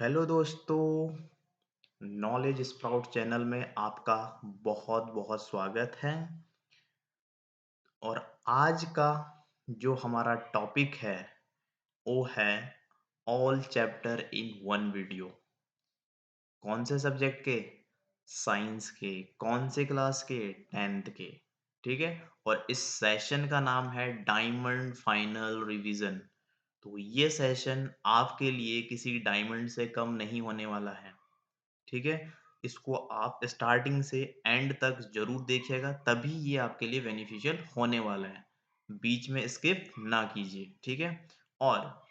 Hello दोस्तों, knowledge sprout channel में आपका बहुत बहुत स्वागत है। और आज का जो हमारा टॉपिक है वो है all chapter in one video. कौन से सब्जेक्ट के? साइंस के। कौन से क्लास के? 10th के। ठीक है। और इस सेशन का नाम है डायमंड फाइनल रिवीजन। तो ये सेशन आपके लिए किसी डायमंड से कम नहीं होने वाला है। ठीक है? इसको आप स्टार्टिंग से एंड तक ज़रूर देखिएगा, तभी ये आपके लिए बेनिफिशियल होने वाला है। बीच में स्किप ना कीजिए, ठीक है? और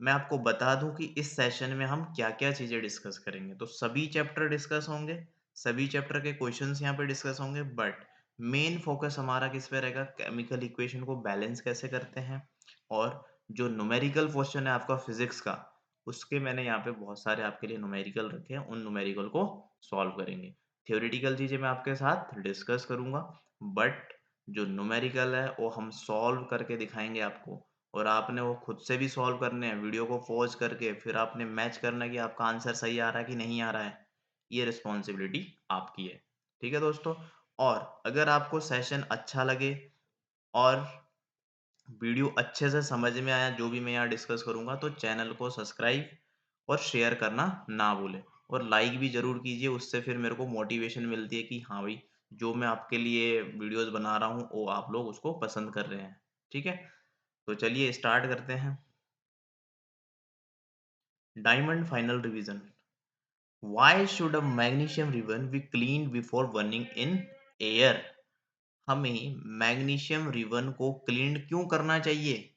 मैं आपको बता दूँ कि इस सेशन में हम क्या-क्या चीज़ें डिस्कस करेंगे। तो सभी चैप्टर डिस्कस होंगे, सभी चैप्टर के क्वेश्चन्स यहाँ पे डिस्कस होंगे, बट मेन फोकस हमारा किस पे रहेगा? केमिकल इक्वेशन को बैलेंस कैसे करते हैं, और जो न्यूमेरिकल क्वेश्चन है आपका फिज़िक्स का, उसके मैंने यहाँ पे बहुत सारे आपके लिए न्यूमेरिकल रखे हैं, उन न्यूमेरिकल को सॉल्व करेंगे। थ्योरेटिकल चीज़ें मैं आपके साथ डिस्कस करूँगा, बट जो न्यूमेरिकल है वो हम सॉल्व करके दिखाएँगे आपको, और आपने वो खुद से भी सॉल्व करने हैं, वीडियो को पॉज़ करके फिर आपने मैच करना है कि आपका आंसर सही आ रहा है कि नहीं आ रहा है। ये रिस्पॉन्सिबिलिटी आपकी है। ठीक है दोस्तों? और अगर आपको सेशन अच्छा लगे और वीडियो अच्छे से समझ में आया जो भी मैं यहाँ डिस्कस करूँगा, तो चैनल को सब्सक्राइब और शेयर करना ना भूलें, और लाइक भी ज़रूर कीजिए। उससे फिर मेरे को मोटिवेशन मिलती है कि हाँ भाई, जो मैं आपके लिए वीडियोस बना रहा हूँ वो आप लोग उसको पसंद कर रहे हैं। ठीक है? तो चलिए स्टार्ट करते हैं। Diamond final revision. Why should a magnesium ribbon be cleaned before burning in air? हमें मैग्नीशियम रिबन को क्लीन क्यों करना चाहिए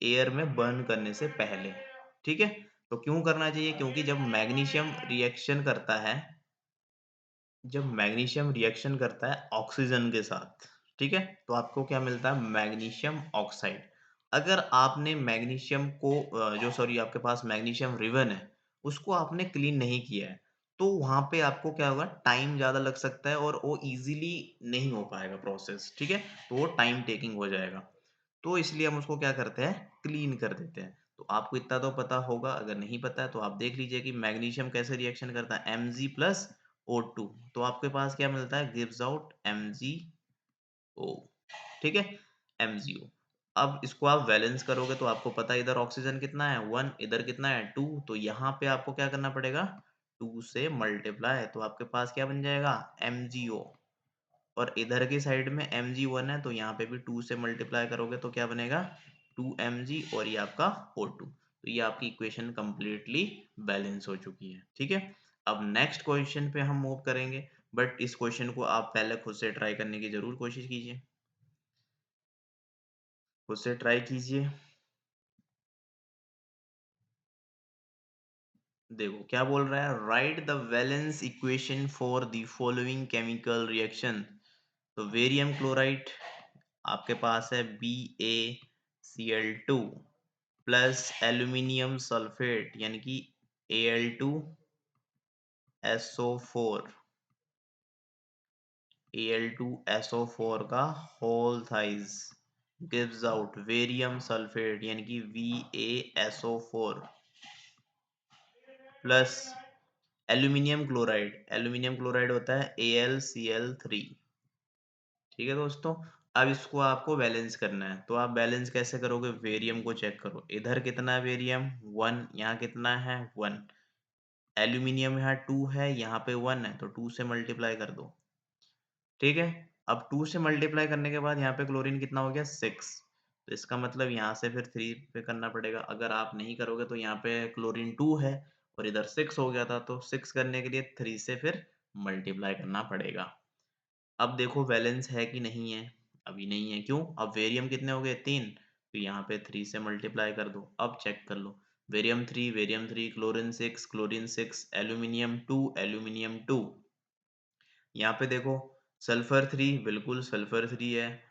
एयर में बर्न करने से पहले? ठीक है? तो क्यों करना चाहिए? क्योंकि जब मैग्नीशियम रिएक्शन करता है ऑक्सीजन के साथ, ठीक है? तो आपको क्या मिलता है? Magnesium oxide. अगर आपने मैग्नीशियम को जो सॉरी आपके पास मैग्नीशियम रिबन है, उसको आपने क्लीन नहीं किया है, तो वहाँ पे आपको क्या होगा? टाइम ज़्यादा लग सकता है और वो ईज़िली नहीं हो पाएगा प्रोसेस, ठीक है? तो वो टाइम टेकिंग हो जाएगा। तो इसलिए हम उसको क्या करते हैं? क्लीन कर देते हैं। तो आपको इतना तो पता होगा, अगर नहीं पता है तो आप देख लीजिए कि मैग्नीशियम कैसे रिएक्शन करता है, Mg प्लस O2। तो आपके पास क्या मिलता है? Gives out MgO। ठीक है? MgO। अब इसको आप बैलेंस करोगे तो आपको पता है इधर ऑक्सीजन कितना है? 1, इधर कितना है? 2। तो यहाँ पे आपको क्या करना पड़ेगा? 2 से मल्टीप्लाई, तो आपके पास क्या बन जाएगा? MgO। और इधर की साइड में Mg1 है, तो यहाँ पे भी 2 से मल्टीप्लाई करोगे तो क्या बनेगा? 2Mg, और ये आपका O2। तो ये आपकी इक्वेशन कंप्लीटली बैलेंस हो चुकी है। ठीक है? अब नेक्स्ट क्वेश्चन पे हम मूव करेंगे, बट इस क्वेश्चन को आप पहले खुद से ट्राई करने की ज़रूर कोशिश कीजिए। खुद से ट्राई कीजिए। देखो क्या बोल रहा है? Right the valence equation for the following chemical reaction. तो बेरियम क्लोराइड आपके पास है BaCl2 प्लस एल्यूमिनियम सल्फेट यानी कि Al2SO4। Al2SO4 का whole size gives out barium sulphate यानी कि VaSO4 प्लस एल्यूमिनियम क्लोराइड होता है AlCl3। ठीक है दोस्तों? अब इसको आपको बैलेंस करना है, तो आप बैलेंस कैसे करोगे? बेरियम को चेक करो, इधर कितना है बेरियम? 1, यहाँ कितना है? 1। एल्यूमीनियम यहाँ 2 है, यहाँ पे 1 है, तो 2 से मल्टीप्लाई कर दो। ठीक है? अब 2 से मल्टीप्लाई करने के बाद यहाँ पे क्लोरीन कितना हो गया? 6। तो इसका मतलब यहाँ से फिर 3 पे करना पड़ेगा। अगर आप नहीं करोगे तो यहाँ पे क्लोरीन 2 है और इधर 6 हो गया था, तो 6 करने के लिए 3 से फिर मल्टीप्लाई करना पड़ेगा। अब देखो बैलेंस है कि नहीं है? अभी नहीं है, क्यों? अब बेरियम कितने हो गए? 3। तो यहाँ पे 3 से मल्टीप्लाई कर दो। अब चेक कर लो, बेरियम 3, क्लोरीन 6, एल्यूमीनियम 2, एल्यूमीनियम 2। यहाँ पे देखो सल्फर 3, बिल्कुल सल्फर 3 है।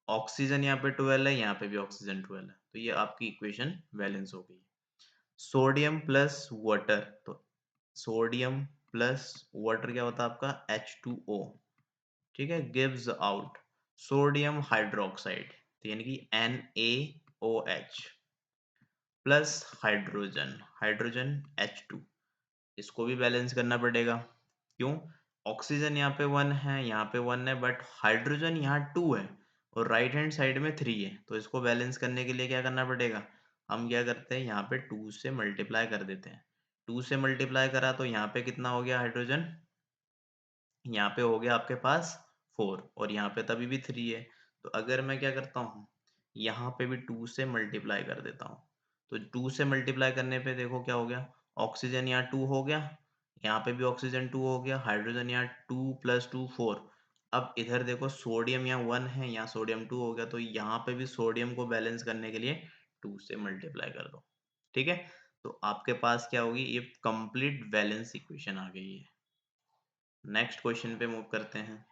ऑक्सीजन यहाँ पे 12 है, यहाँ पे भी ऑक्सीजन 12 है। तो ये आपकी इक्वेशन बैलेंस हो गई। सोडियम प्लस वाटर, तो सोडियम प्लस वाटर क्या होता है आपका? H2O। ठीक है? गिव्स आउट सोडियम हाइड्रोक्साइड, तो यानी कि NaOH। Plus hydrogen, hydrogen H2, इसको भी बैलेंस करना पड़ेगा। क्यों? ऑक्सीजन यहाँ पे 1 है, यहाँ पे 1 है, बट हाइड्रोजन यहाँ 2 है और राइट हैंड साइड में 3 है, तो इसको बैलेंस करने के लिए क्या करना पड़ेगा? हम क्या करते हैं, यहाँ पे 2 से मल्टीप्लाई कर देते हैं। 2 से मल्टीप्लाई करा तो यहाँ पे कितना हो गया हाइड्रोजन? यहाँ पे हो गया आपके पास 4 और यहाँ पे तभी भी 3 है। तो अगर मैं क्या करता हूँ, यहाँ पे भी 2 से मल्टीप्लाई कर देता हूँ। तो 2 से मल्टीप्लाई करने पे देखो क्या हो गया, ऑक्सीजन यहाँ 2 हो गया, यहाँ पे भी ऑक्सीजन 2 हो गया, हाइड्रोजन यहाँ 2 प्लस 2 4। अब इधर देखो सोडियम यहाँ 1 है, यहाँ सोडियम 2 हो गया, तो यहाँ पे भी सोडियम को बैलेंस करने के लिए 2 से मल्टीप्लाई कर दो। ठीक है, तो आपके पास क्या होगी, ये कंप्लीट बैलेंस इक्वेशन आ गई है। नेक्स्ट क्वेश्चन पे मूव करते हैं।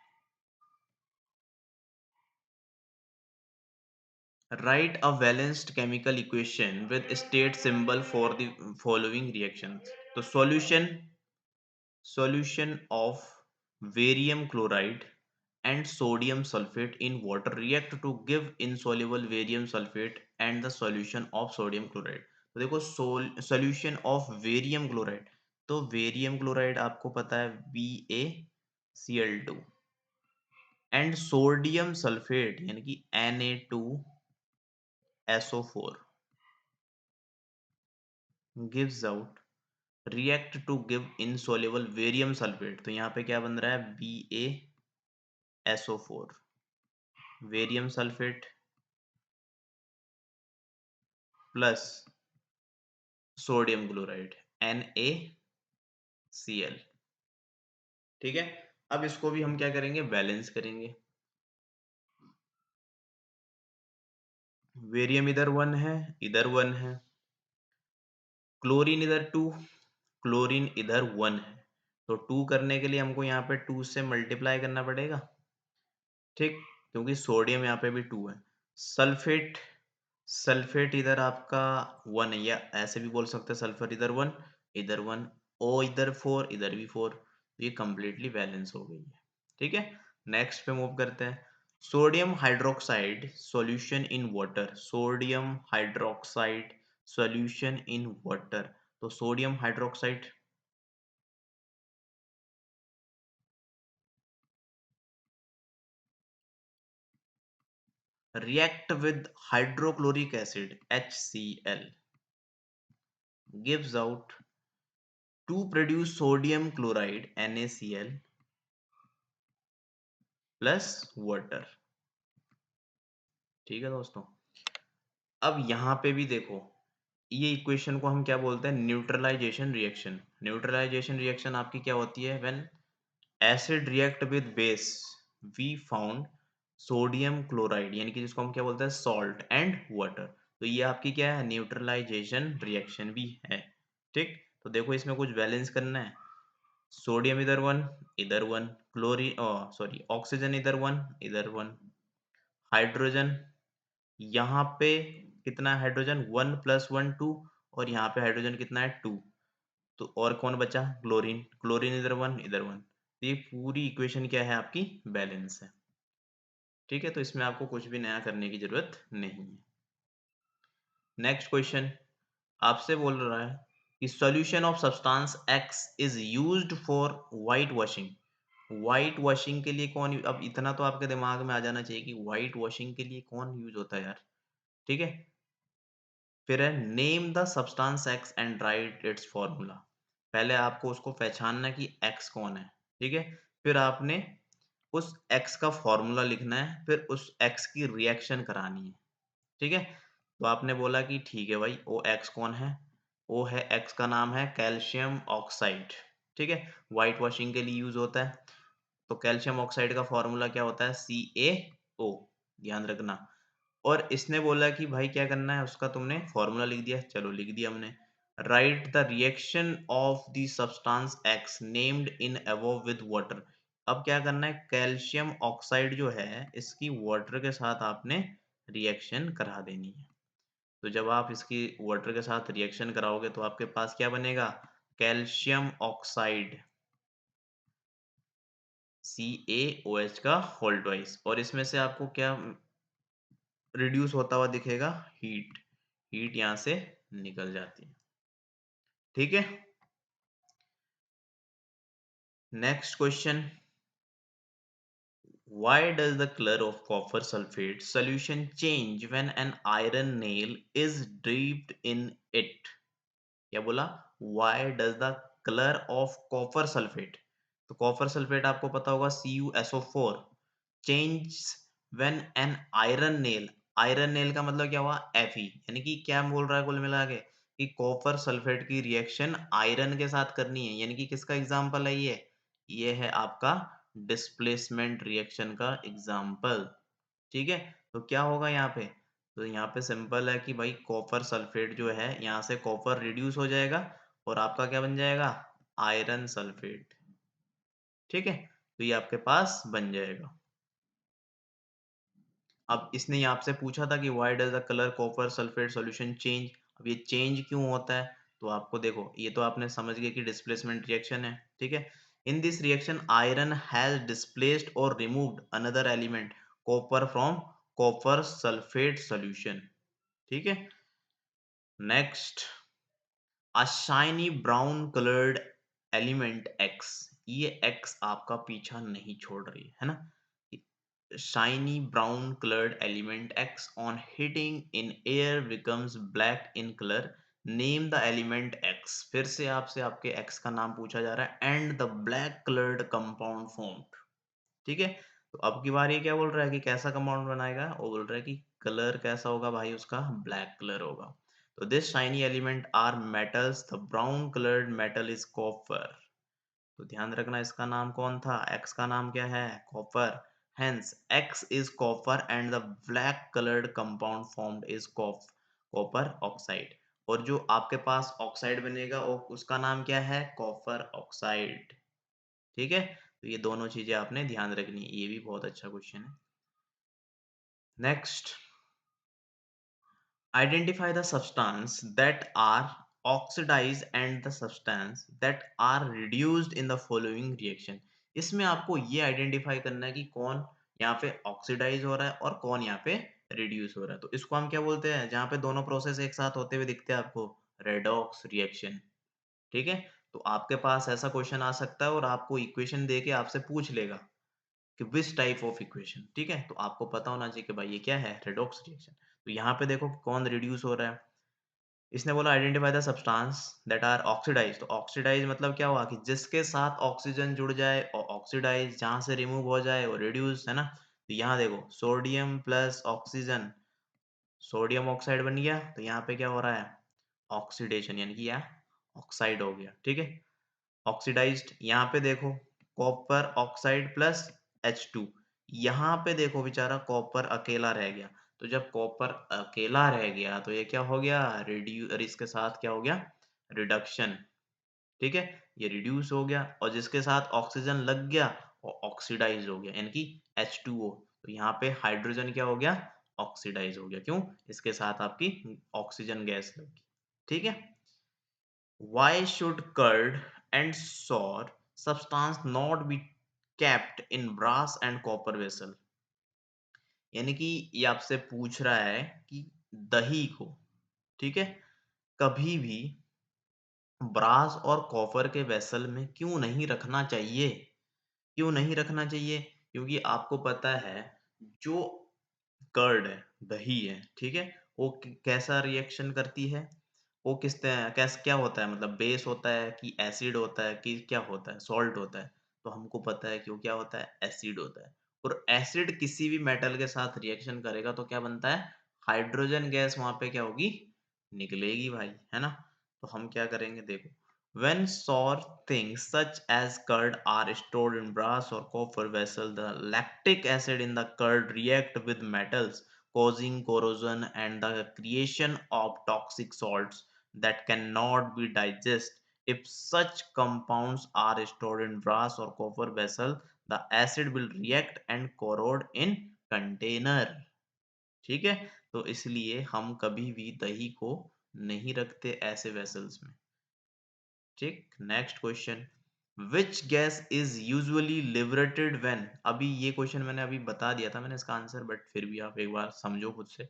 Write a balanced chemical equation with state symbol for the following reactions. तो solution of barium chloride and sodium sulfate in water react to give insoluble barium sulfate and the solution of sodium chloride. तो देखो solution of barium chloride, तो barium chloride आपको पता है BaCl2 and sodium sulphate यानी कि Na2SO4 gives out react to give insoluble barium sulfate, तो यहाँ पे क्या बन रहा है BaSO4 barium sulfate plus sodium chloride NaCl। ठीक है, अब इसको भी हम क्या करेंगे, बैलेंस करेंगे। बेरियम इधर 1 है, इधर 1 है, क्लोरीन इधर 2, क्लोरीन इधर 1 है, तो 2 करने के लिए हमको यहाँ पे 2 से मल्टीप्लाई करना पड़ेगा। ठीक, क्योंकि सोडियम यहाँ पे भी 2 है। सल्फेट, सल्फेट इधर आपका 1 है, या ऐसे भी बोल सकते हैं सल्फर इधर 1, इधर 1, O इधर 4, इधर भी 4, तो ये कंप्लीटली बैलेंस हो गई है। ठीक है, नेक्स्ट पे मूव करते हैं। Sodium hydroxide solution in water, sodium hydroxide solution in water, तो sodium hydroxide react with hydrochloric acid HCl gives out to produce sodium chloride NaCl plus water। ठीक है दोस्तों, अब यहाँ पे भी देखो, ये इक्वेशन को हम क्या बोलते हैं, न्यूट्रलाइजेशन रिएक्शन। न्यूट्रलाइजेशन रिएक्शन आपकी क्या होती है, when acid react with base we found sodium chloride, यानी कि जिसको हम क्या बोलते हैं सॉल्ट एंड वाटर, तो ये आपकी क्या है, न्यूट्रलाइजेशन रिएक्शन भी है। ठीक, तो देखो इसमें कुछ बैलेंस करना है, सोडियम इधर 1, इधर 1, क्लोरीन सॉरी ऑक्सीजन इधर 1, इधर 1, हाइड्रोजन यहाँ पे कितना है, हाइड्रोजन 1 प्लस 1 2, और यहाँ पे हाइड्रोजन कितना है 2, तो और कौन बचा, क्लोरीन, क्लोरीन इधर 1, इधर 1, तो ये पूरी इक्वेशन क्या है आपकी, बैलेंस है। ठीक है, तो इसमें आपको कुछ भी नया करने की जरूरत नहीं है। नेक्स्ट क्वेश्चन आपसे बोल रहा है कि solution of substance x is used for white washing. White washing के लिए कौन, अब इतना तो आपके दिमाग में आ जाना चाहिए कि व्हाइट वॉशिंग के लिए कौन यूज होता है यार। ठीक है, फिर है name the substance x and right it's formula. पहले आपको उसको पहचानना कि एक्स कौन है। ठीक है, फिर आपने उस एक्स का फॉर्मूला लिखना है, फिर उस एक्स की रिएक्शन करानी है। ठीक है, तो आपने बोला कि ठीक है भाई, ओ एक्स कौन है, ओ है एक्स का नाम है कैल्शियम ऑक्साइड। ठीक है, व्हाइट वॉशिंग के लिए यूज होता है, तो कैल्शियम ऑक्साइड का फॉर्मूला क्या होता है, CaO, ध्यान रखना। और इसने बोला कि भाई क्या करना है, उसका तुमने फॉर्मूला लिख दिया, चलो लिख दिया हमने। Right the reaction of the substance x named in above with water. अब क्या करना है, कैल्शियम ऑक्साइड जो है इसकी वाटर के साथ आपने रिएक्शन करा देनी है। तो जब आप इसकी वाटर के साथ रिएक्शन कराओगे तो आपके पास क्या बनेगा, कैल्शियम ऑक्साइड CaOH का होल ट्वाइस, और इसमें से आपको क्या रिड्यूस होता हुआ दिखेगा, हीट, हीट यहाँ से निकल जाती है। ठीक है, next question, why does the color of copper sulfate solution change when an iron nail is dipped in it? क्या बोला, why does the color of copper sulfate, तो copper sulfate आपको पता होगा CuSO4 change when an iron nail, iron nail का मतलब क्या हुआ, Fe, यानी कि क्या बोल रहा है कुल मिला के कि कॉपर सल्फेट की रिएक्शन आयरन के साथ करनी है, यानी कि किसका एग्जांपल है ये है आपका डिस्प्लेसमेंट रिएक्शन का एग्जांपल। ठीक है, तो क्या होगा यहाँ पे, तो यहाँ पे सिंपल है कि भाई कॉपर सल्फेट जो है यहाँ से कॉपर रिड्यूस हो जाएगा और आपका क्या बन जाएगा, आयरन सल्फेट। ठीक है, तो ये आपके पास बन जाएगा। अब इसने ये आपसे पूछा था कि why does the colour copper sulphate solution change, अब ये चेंज क्यों होता है, तो आपको देखो ये तो आपने समझ गए कि डिस्प्लेसमेंट रिएक्शन है। ठीक है, in this reaction iron has displaced और removed another element copper from copper sulphate solution. ठीक है, next, a shiny brown coloured element X, ये एक्स आपका पीछा नहीं छोड़ रही है ना, shiny brown colored element x on hitting in air becomes black in color, name the element x, फिर से आपसे आपके x का नाम पूछा जा रहा है, and the black colored compound formed। ठीक है, तो अब की बार ये क्या बोल रहा है कि कैसा कंपाउंड बनाएगा, वो बोल रहा है कि कलर कैसा होगा भाई, उसका ब्लैक कलर होगा। तो this shiny element are metals, the brown coloured metal is copper, तो ध्यान रखना इसका नाम कौन था, x का नाम क्या है, copper, hence x is copper and the black colored compound formed is copper oxide, और जो आपके पास ऑक्साइड बनेगा वो उसका नाम क्या है, कॉपर ऑक्साइड। ठीक है, तो ये दोनों चीजें आपने ध्यान रखनी है, ये भी बहुत अच्छा क्वेश्चन है। Next, identify the substance that are oxidized and the substance that are reduced in the following reaction, इसमें आपको ये आइडेंटिफाई करना है कि कौन यहाँ पे ऑक्सीडाइज हो रहा है और कौन यहाँ पे रिड्यूस हो रहा है, तो इसको हम क्या बोलते हैं, जहाँ पे दोनों प्रोसेस एक साथ होते हुए दिखते हैं आपको, रेडॉक्स रिएक्शन। ठीक है, तो आपके पास ऐसा क्वेश्चन आ सकता है और आपको इक्वेशन दे के आपसे पूछ लेगा कि विच टाइप ऑफ इक्वेशन। ठीक है, तो आपको पता होना चाहिए कि भाई ये क्या है, रेडॉक्स रिएक्शन। तो यहाँ पे देखो कौन रिड्यूस हो रहा है, इसने बोला identify the substance that are oxidise, तो ऑक्सीडाइज मतलब क्या हुआ कि जिसके साथ ऑक्सीजन जुड़ जाए, और ऑक्सीडाइज जहां से रिमूव हो जाए वो रिड्यूस है ना, तो यहाँ देखो sodium plus oxygen, sodium oxide बन गया, तो यहाँ पे क्या हो रहा है, ऑक्सीडेशन, यानी कि यह ऑक्साइड हो गया। ठीक है, ऑक्सीडाइज्ड, यहाँ पे देखो कॉपर ऑक्साइड प्लस H2, यहाँ पे देखो बेचारा कॉपर अकेला रह गया, तो जब कॉपर अकेला रह गया तो ये क्या हो गया, रिड्यू और इसके साथ क्या हो गया, रिडक्शन। ठीक है, ये रिड्यूस हो गया और जिसके साथ ऑक्सीजन लग गया वो ऑक्सीडाइज हो गया, यानी कि H2O, तो यहाँ पे हाइड्रोजन क्या हो गया, ऑक्सीडाइज हो गया, क्यों, इसके साथ आपकी ऑक्सीजन गैस लग गई। ठीक है, why should curd and sour substance not be kept in brass and copper vessel, यानी कि ये आपसे पूछ रहा है कि दही को, ठीक है, कभी भी ब्रास और कॉपर के वेसल में क्यों नहीं रखना चाहिए, क्यों नहीं रखना चाहिए, क्योंकि आपको पता है जो कर्ड है, दही है, ठीक है, वो कैसा रिएक्शन करती है, वो कैस क्या होता है, मतलब बेस होता है कि एसिड होता है कि क्या होता है, सॉल्ट होता है, तो हमको पता है कि वो क्या होता है, एसिड होता है, और एसिड किसी भी मेटल के साथ रिएक्शन करेगा तो क्या बनता है, हाइड्रोजन गैस वहां पे क्या होगी, निकलेगी भाई, है ना, तो हम क्या करेंगे देखो, when sour things such as curd are stored in brass or copper vessel, the lactic acid in the curd react with metals, causing corrosion and the creation of toxic salts that cannot be digested. If such compounds are stored in brass or copper vessel, the acid will react and corrode in container। ठीक है, तो इसलिए हम कभी भी दही को नहीं रखते ऐसे वेसल्स में। ठीक, next question, which gas is usually liberated when, अभी ये क्वेश्चन मैंने अभी बता दिया था मैंने इसका आंसर, बट फिर भी आप एक बार समझो खुद से,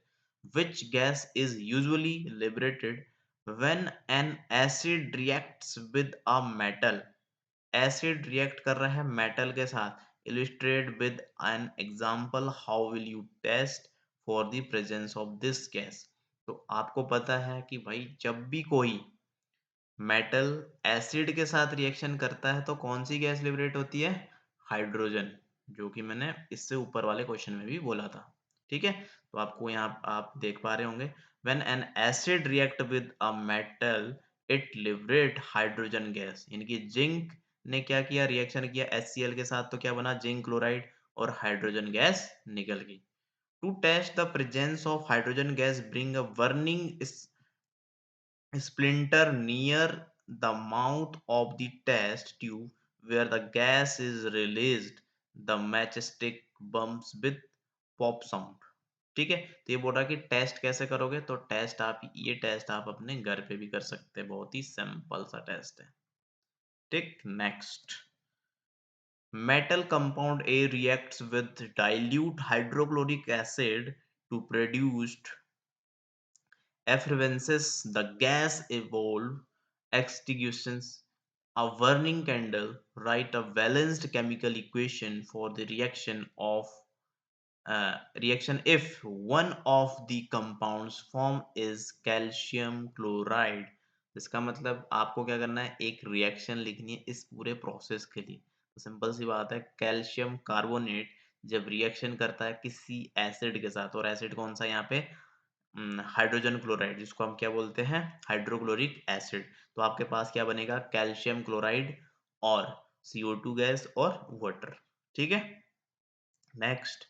which gas is usually liberated when an acid reacts with a metal, acid react कर रहा है मेटल के साथ, illustrate with an example how will you test for the presence of this gas. तो आपको पता है कि भाई जब भी कोई मेटल एसिड के साथ रिएक्शन करता है तो कौन सी गैस लिबरेट होती है? हाइड्रोजन, जो कि मैंने इससे ऊपर वाले क्वेश्चन में भी बोला था। ठीक है, तो आपको यहाँ आप देख पा रहे होंगे, when an acid react with a metal it liberate hydrogen gas. यानी कि जिंक ने क्या किया, रिएक्शन किया HCl के साथ, तो क्या बना? जिंक क्लोराइड, और हाइड्रोजन गैस निकल गई। To test the presence of hydrogen gas, bring a burning splinter near the mouth of the test tube where the gas is released. The matchstick bumps with pop sound. ठीक है, तो ये बोल रहा है कि टेस्ट कैसे करोगे, तो टेस्ट आप ये टेस्ट आप अपने घर पे भी कर सकते हैं, बहुत ही सिंपल सा टेस्ट है। ठीक, next, metal compound A reacts with dilute hydrochloric acid to produce effervescence. The gas evolve extinguishes a burning candle. Write a balanced chemical equation for the reaction if one of the compounds form is calcium chloride। इसका मतलब आपको क्या करना है, एक reaction लिखनी है इस पूरे प्रोसेस के लिए। तो सिंपल सी बात है, कैल्शियम कार्बोनेट जब रिएक्शन करता है किसी एसिड के साथ, और एसिड कौन सा यहाँ पे? हाइड्रोजन क्लोराइड, जिसको हम क्या बोलते हैं? Hydrochloric acid. तो आपके पास क्या बनेगा? कैल्शियम क्लोराइड और CO2 गैस और वाटर। ठीक है, next,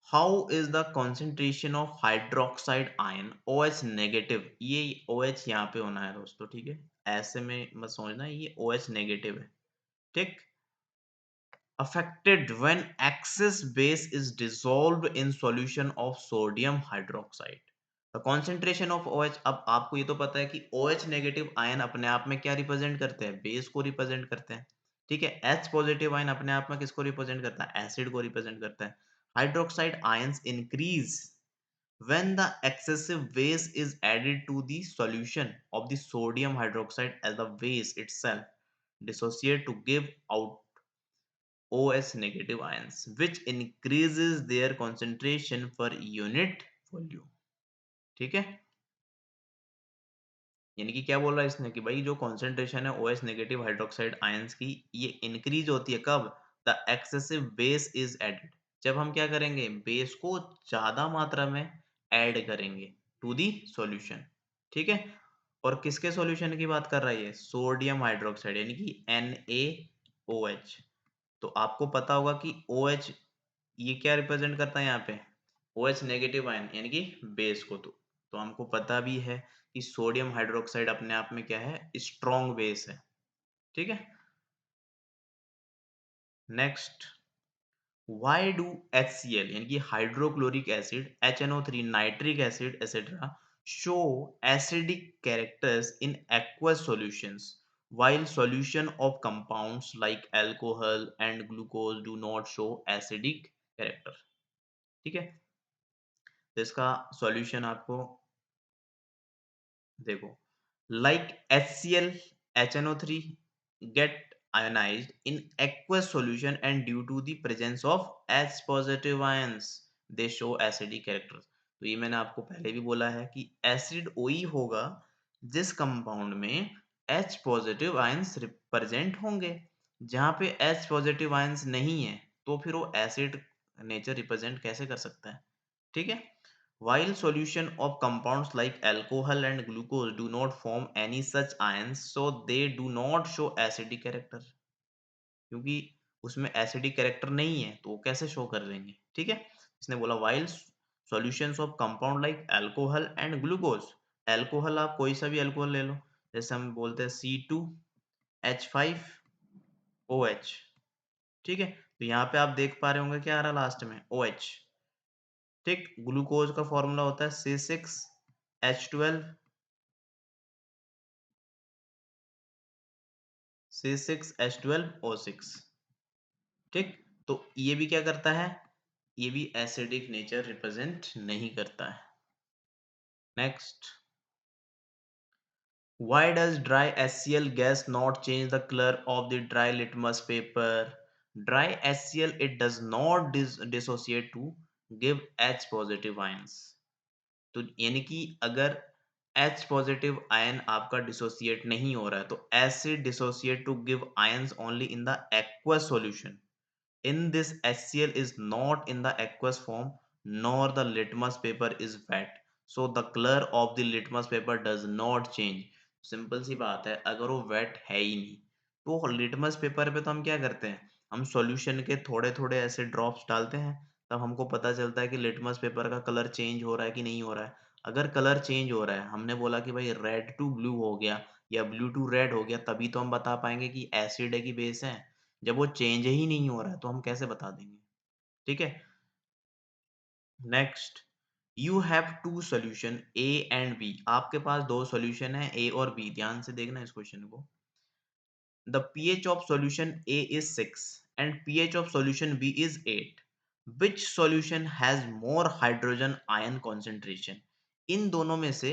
how is the concentration of hydroxide ion OH negative? ये OH यहाँ पे होना है दोस्तों, ठीक है, ऐसे में मत समझना, ये OH नेगेटिव है। ठीक, affected when excess base is dissolved in solution of sodium hydroxide। The concentration of OH, अब आपको ये तो पता है कि OH नेगेटिव आयन अपने आप में क्या रिप्रेजेंट करते हैं? बेस को रिप्रेजेंट करते हैं। ठीक है, H पॉजिटिव आयन अपने आप में किसको रिप्रेजेंट करता है? एसिड को रिप्रेजेंट करता है। Hydroxide ions increase when the excessive base is added to the solution of the sodium hydroxide as the base itself dissociate to give out OH negative ions, which increases their concentration per unit volume। ठीक है, यानी कि क्या बोल रहा है इसने कि भाई जो कॉन्सेंट्रेशन है OH नेगेटिव हाइड्रोक्साइड आयंस की, ये इंक्रीज होती है कब? The excessive base is added, जब हम क्या करेंगे? बेस को ज्यादा मात्रा में ऐड करेंगे टू दी सॉल्यूशन। ठीक है, और किसके सॉल्यूशन की बात कर रहा है ये? सोडियम हाइड्रोक्साइड, यानी कि NaOH। तो आपको पता होगा कि OH ये क्या रिप्रेजेंट करता है यहाँ पे? OH नेगेटिव आयन, यानी कि बेस को। तो हमको पता भी है कि सोडियम हाइड्रोक्साइड अपने आप में क्या है? स्ट्रॉन्ग बेस है। ठीक है, नेक्स्ट, व्हाई डू HCl यानी कि hydrochloric acid, HNO3, nitric acid etcetera show acidic characters in aqueous solutions while solution of compounds like alcohol and glucose do not show acidic character? ठीक है, तो इसका solution आपको देखो, like HCl, HNO3 get ionized in aqueous solution and due to the presence of H positive ions they show acidic characters। तो ये मैंने आपको पहले भी बोला है कि एसिड वही होगा जिस कंपाउंड में H पॉजिटिव आयंस प्रेजेंट होंगे। जहां पे H पॉजिटिव आयंस नहीं है तो फिर वो एसिड नेचर रिप्रेजेंट कैसे कर सकता है? ठीक है, while solution of compounds like alcohol and glucose do not form any such ions, so they do not show acidic character। क्योंकि उसमें एसिडिक कैरेक्टर नहीं है तो वो कैसे शो कर देंगे? ठीक है, इसने बोला while solutions of compound like alcohol and glucose, alcohol आप कोई सा भी अल्कोहल ले लो, जैसे हम बोलते हैं C2H5OH। ठीक है, तो यहाँ पे आप देख पा रहे होंगे क्या आ रहा है लास्ट में? OH। ठीक, ग्लूकोज का फॉर्मूला होता है C6H12O6। ठीक, तो ये भी क्या करता है? ये भी एसिडिक नेचर रिप्रेजेंट नहीं करता है। Next, Why does dry HCl gas not change the color of the dry litmus paper? Dry HCl, it does not dissociate to give H positive ions. तो यानी कि अगर H पॉजिटिव आयन आपका dissociate नहीं हो रहा है तो acid dissociate to give ions only in the aqueous solution. In this, HCl is not in the aqueous form nor the litmus paper is wet. So the color of the litmus paper does not change. Simple सी बात है, अगर वो wait है ही नहीं तो litmus paper पे तो हम क्या करते हैं, हम सॉल्यूशन के थोड़े थोड़े ऐसे ड्रॉप्स डालते हैं, तब हमको पता चलता है कि लिटमस पेपर का कलर चेंज हो रहा है कि नहीं हो रहा है। अगर कलर चेंज हो रहा है, हमने बोला कि भाई रेड टू ब्लू हो गया या ब्लू टू रेड हो गया, तभी तो हम बता पाएंगे कि एसिड है कि बेस है। जब वो चेंज ही नहीं हो रहा है तो हम कैसे बता देंगे? ठीक है। Next, you have two solution A and B. आपके पास दो सॉल्यूशन है ए और बी। ध्यान से देखना इस क्वेश्चन को। The pH of solution A is 6 and pH of solution B is 8. Which solution has more hydrogen ion concentration? इन दोनों में से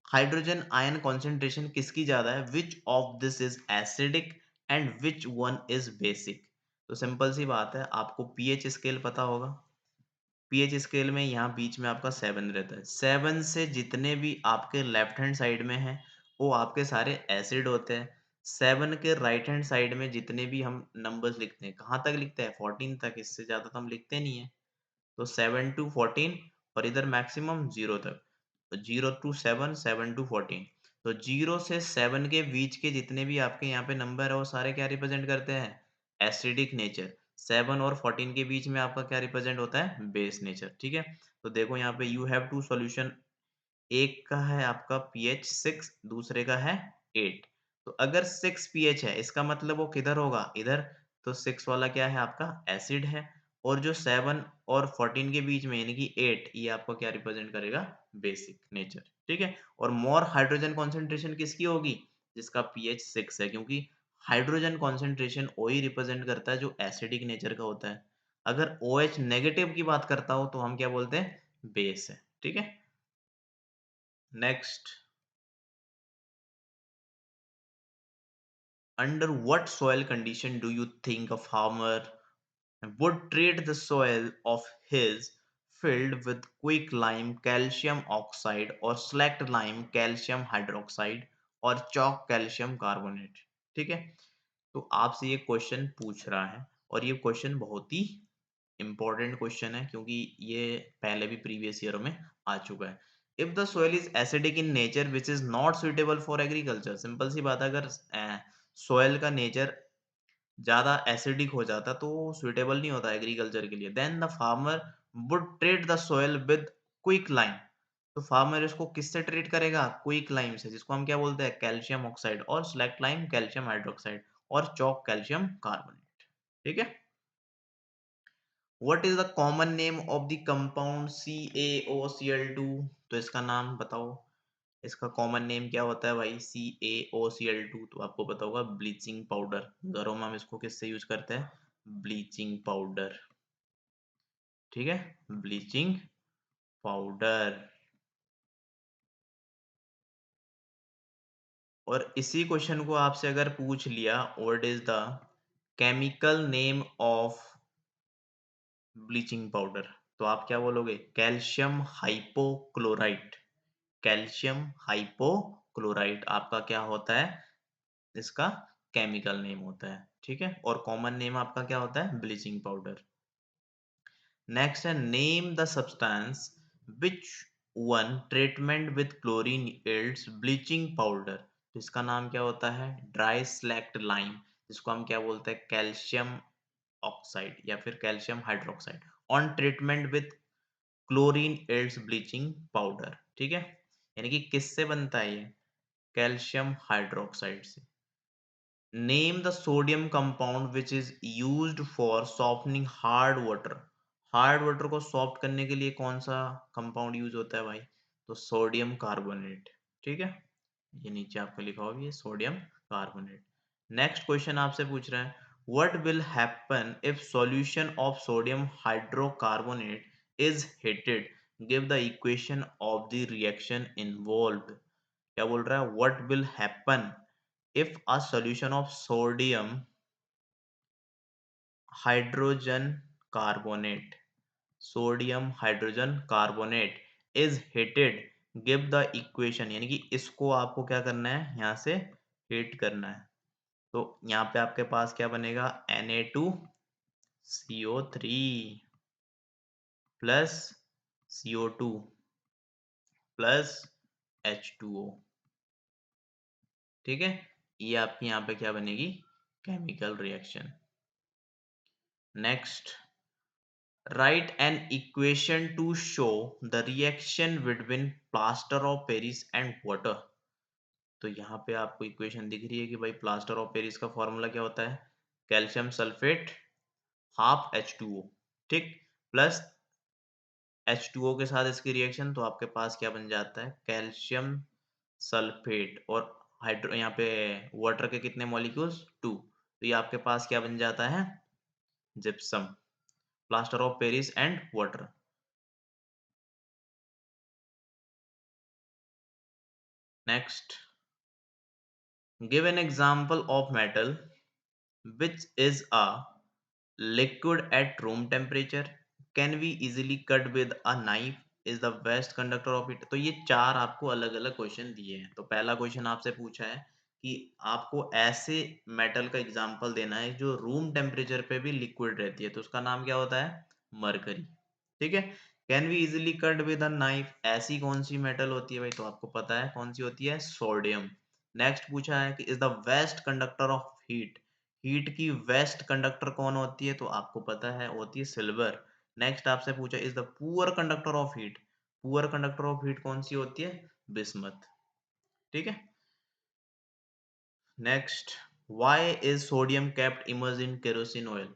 हाइड्रोजन आयन concentration किसकी ज्यादा है? Which of this is acidic and which one is basic? तो simple सी बात है, आपको pH स्केल पता होगा। पीएच स्केल में यहाँ बीच में आपका 7 रहता है। 7 से जितने भी आपके लेफ्ट हैंड साइड में हैं वो आपके सारे एसिड होते हैं। 7 के राइट हैंड साइड में जितने भी हम नंबर्स लिखते हैं, कहाँ तक लिखते हैं? 14 तक। इससे ज्यादा तो हम लिखते नहीं है। तो 7 टू 14 और इधर मैक्सिमम 0 तक। तो 0 टू 7, 7 टू 14। तो 0 से 7 के बीच के जितने भी आपके यहाँ पे नंबर है वो सारे क्या रिप्रेजेंट करते हैं? Acidic nature. 7 और 14 के बीच में आपका क्या रिप्रेजेंट होता है? Base nature. ठीक है। तो देखो यहाँ पे यू हैव टू सॉल्यूशन। एक का है आपका पीएच 6, दूसरे का है 8। तो अगर 6 पीएच है, इसका मतलब वो किधर होगा? इधर। तो 6 वाला क्या है आपका? एसिड है। और जो 7 और 14 के बीच में यानी कि 8, ये आपको क्या रिप्रेजेंट करेगा? Basic nature. ठीक है। और मोर हाइड्रोजन कॉन्सेंट्रेशन किसकी होगी? जिसका पीएच 6 है, क्योंकि हाइड्रोजन कॉन्सेंट्रेशन वही रिप्रेजेंट करता है जो एसिडिक नेचर का होता है। अगर OH नेगेटिव की बात करता हो तो हम क्या बोलते हैं? बेस है। ठीक है। Next, under what soil condition do you think a farmer would treat the soil of his field with quick lime calcium oxide or slacked lime calcium hydroxide और chalk calcium carbonate? ठीक है। तो आपसे ये question पूछ रहा है और ये क्वेश्चन बहुत ही इम्पोर्टेंट क्वेश्चन है, क्योंकि ये पहले भी प्रीवियस ईयर में आ चुका है। If the soil is acidic in nature which is not suitable for agriculture. Simple सी बात है, अगर सोइल का नेचर ज्यादा एसिडिक हो जाता तो सुइटेबल नहीं होता एग्रीकल्चर के लिए। Then the farmer would treat the soil with quick lime. तो फार्मर इसको किससे ट्रीट करेगा? क्विक लाइम से, जिसको हम क्या बोलते हैं? Calcium oxide. और स्लैक्ट लाइम कैल्शियम हाइड्रोक्साइड और चौक कैल्शियम कार्बोनेट। ठीक है। What is the common name of the compound CaOCl2? तो इसका नाम बताओ। इसका कॉमन नेम क्या होता है भाई? CaOCl2। तो आपको पता होगा ब्लीचिंग पाउडर। घरों में हम इसको किससे यूज करते हैं? Bleaching powder. ठीक है। Bleaching powder. और इसी क्वेश्चन को आपसे अगर पूछ लिया, what is the chemical name of bleaching powder, तो आप क्या बोलोगे? Calcium hypochlorite. कैल्शियम हाइपोक्लोराइट आपका क्या होता है? इसका केमिकल नेम होता है। ठीक है। और कॉमन नेम आपका क्या होता है? Bleaching powder. नेक्स्ट है, name the substance which one treatment with chlorine yields bleaching powder. तो इसका नाम क्या होता है? ड्राई स्लैक्ड लाइम, जिसको हम क्या बोलते हैं? कैल्शियम ऑक्साइड या फिर calcium hydroxide on treatment with chlorine yields bleaching powder. ठीक है। यानी कि किससे बनता है ये? कैल्शियम हाइड्रोक्साइड से। Name the sodium compound which is used for softening hard water. Hard water को सॉफ्ट करने के लिए कौन सा कंपाउंड यूज होता है भाई? तो सोडियम कार्बोनेट। ठीक है। ये नीचे आपको लिखा होगा ये सोडियम कार्बोनेट। नेक्स्ट क्वेश्चन आपसे पूछ रहा है, what will happen if solution of sodium hydrocarbonate is heated? Give the equation of the reaction involved. क्या बोल रहा है, what will happen if a solution of sodium hydrogen carbonate, sodium hydrogen carbonate is heated, give the equation, यानी कि इसको आपको क्या करना है, यहाँ से हीट करना है। तो यहाँ पे आपके पास क्या बनेगा, Na2CO3 plus CO2 plus H2O। ठीक है, ये आपकी यहाँ पे क्या बनेगी, chemical reaction. Next, right an equation two show the reaction between plaster of Paris and water. तो यहाँ पे आपको इक्वेशन दिख रही है कि भाई प्लास्टर ऑफ पेरिस का फॉर्मूला क्या होता है, कैल्शियम सल्फेट हाफ H2O, ठीक, प्लस H2O के साथ इसकी रिएक्शन, तो आपके पास क्या बन जाता है, कैल्शियम सल्फेट और हाइड्रो, यहाँ पे वाटर के कितने मॉलिक्यूल्स, 2, तो ये आपके पास क्या बन जाता है, gypsum, plaster of Paris and water. Next, give an example of metal which is a liquid at room temperature, can be easily cut with a knife, is the best conductor of it। तो ये चार आपको अलग अलग question दिए हैं। तो पहला क्वेश्चन आपसे पूछा है कि आपको ऐसे मेटल का एग्जांपल देना है जो रूम टेम्परेचर पे भी लिक्विड रहती है, तो उसका नाम क्या होता है, मरकरी। ठीक है, can be easily cut with a knife, ऐसी कौन सी मेटल होती है भाई, तो आपको पता है कौन सी होती है, सोडियम। नेक्स्ट पूछा है कि is the best conductor of heat, heat की वेस्ट कंडक्टर कौन होती है, तो आपको पता है होती है सिल्वर। नेक्स्ट आपसे पूछा is the poor conductor of heat, poor conductor of heat कौन सी होती है, बिस्मथ। ठीक है, next, why is sodium kept immersed in kerosene oil,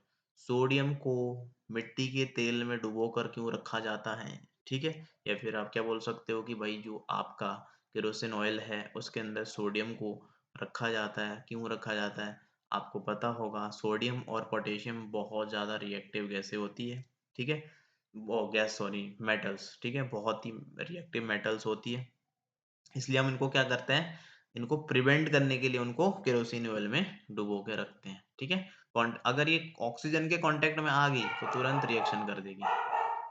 sodium को मिट्टी के तेल में डुबो कर क्यों रखा जाता है। ठीक है, या फिर आप क्या बोल सकते हो कि भाई जो आपका केरोसिन ऑयल है उसके अंदर सोडियम को रखा जाता है, क्यों रखा जाता है, आपको पता होगा सोडियम और पोटेशियम बहुत ज़्यादा रिएक्टिव गैसें होती है। ठीक है, वो गैस, सॉरी मेटल्स, ठीक है, बहुत ही रिएक्टिव मेटल्स होती है, इसलिए हम इनको क्या करते हैं, इनको प्रिवेंट करने के लिए उनको केरोसिन ऑयल में डुबो के रखते हैं। ठीक है, अगर ये ऑक्सीजन के कांटेक्ट में आ गई तो तुरंत रिएक्शन कर देगी।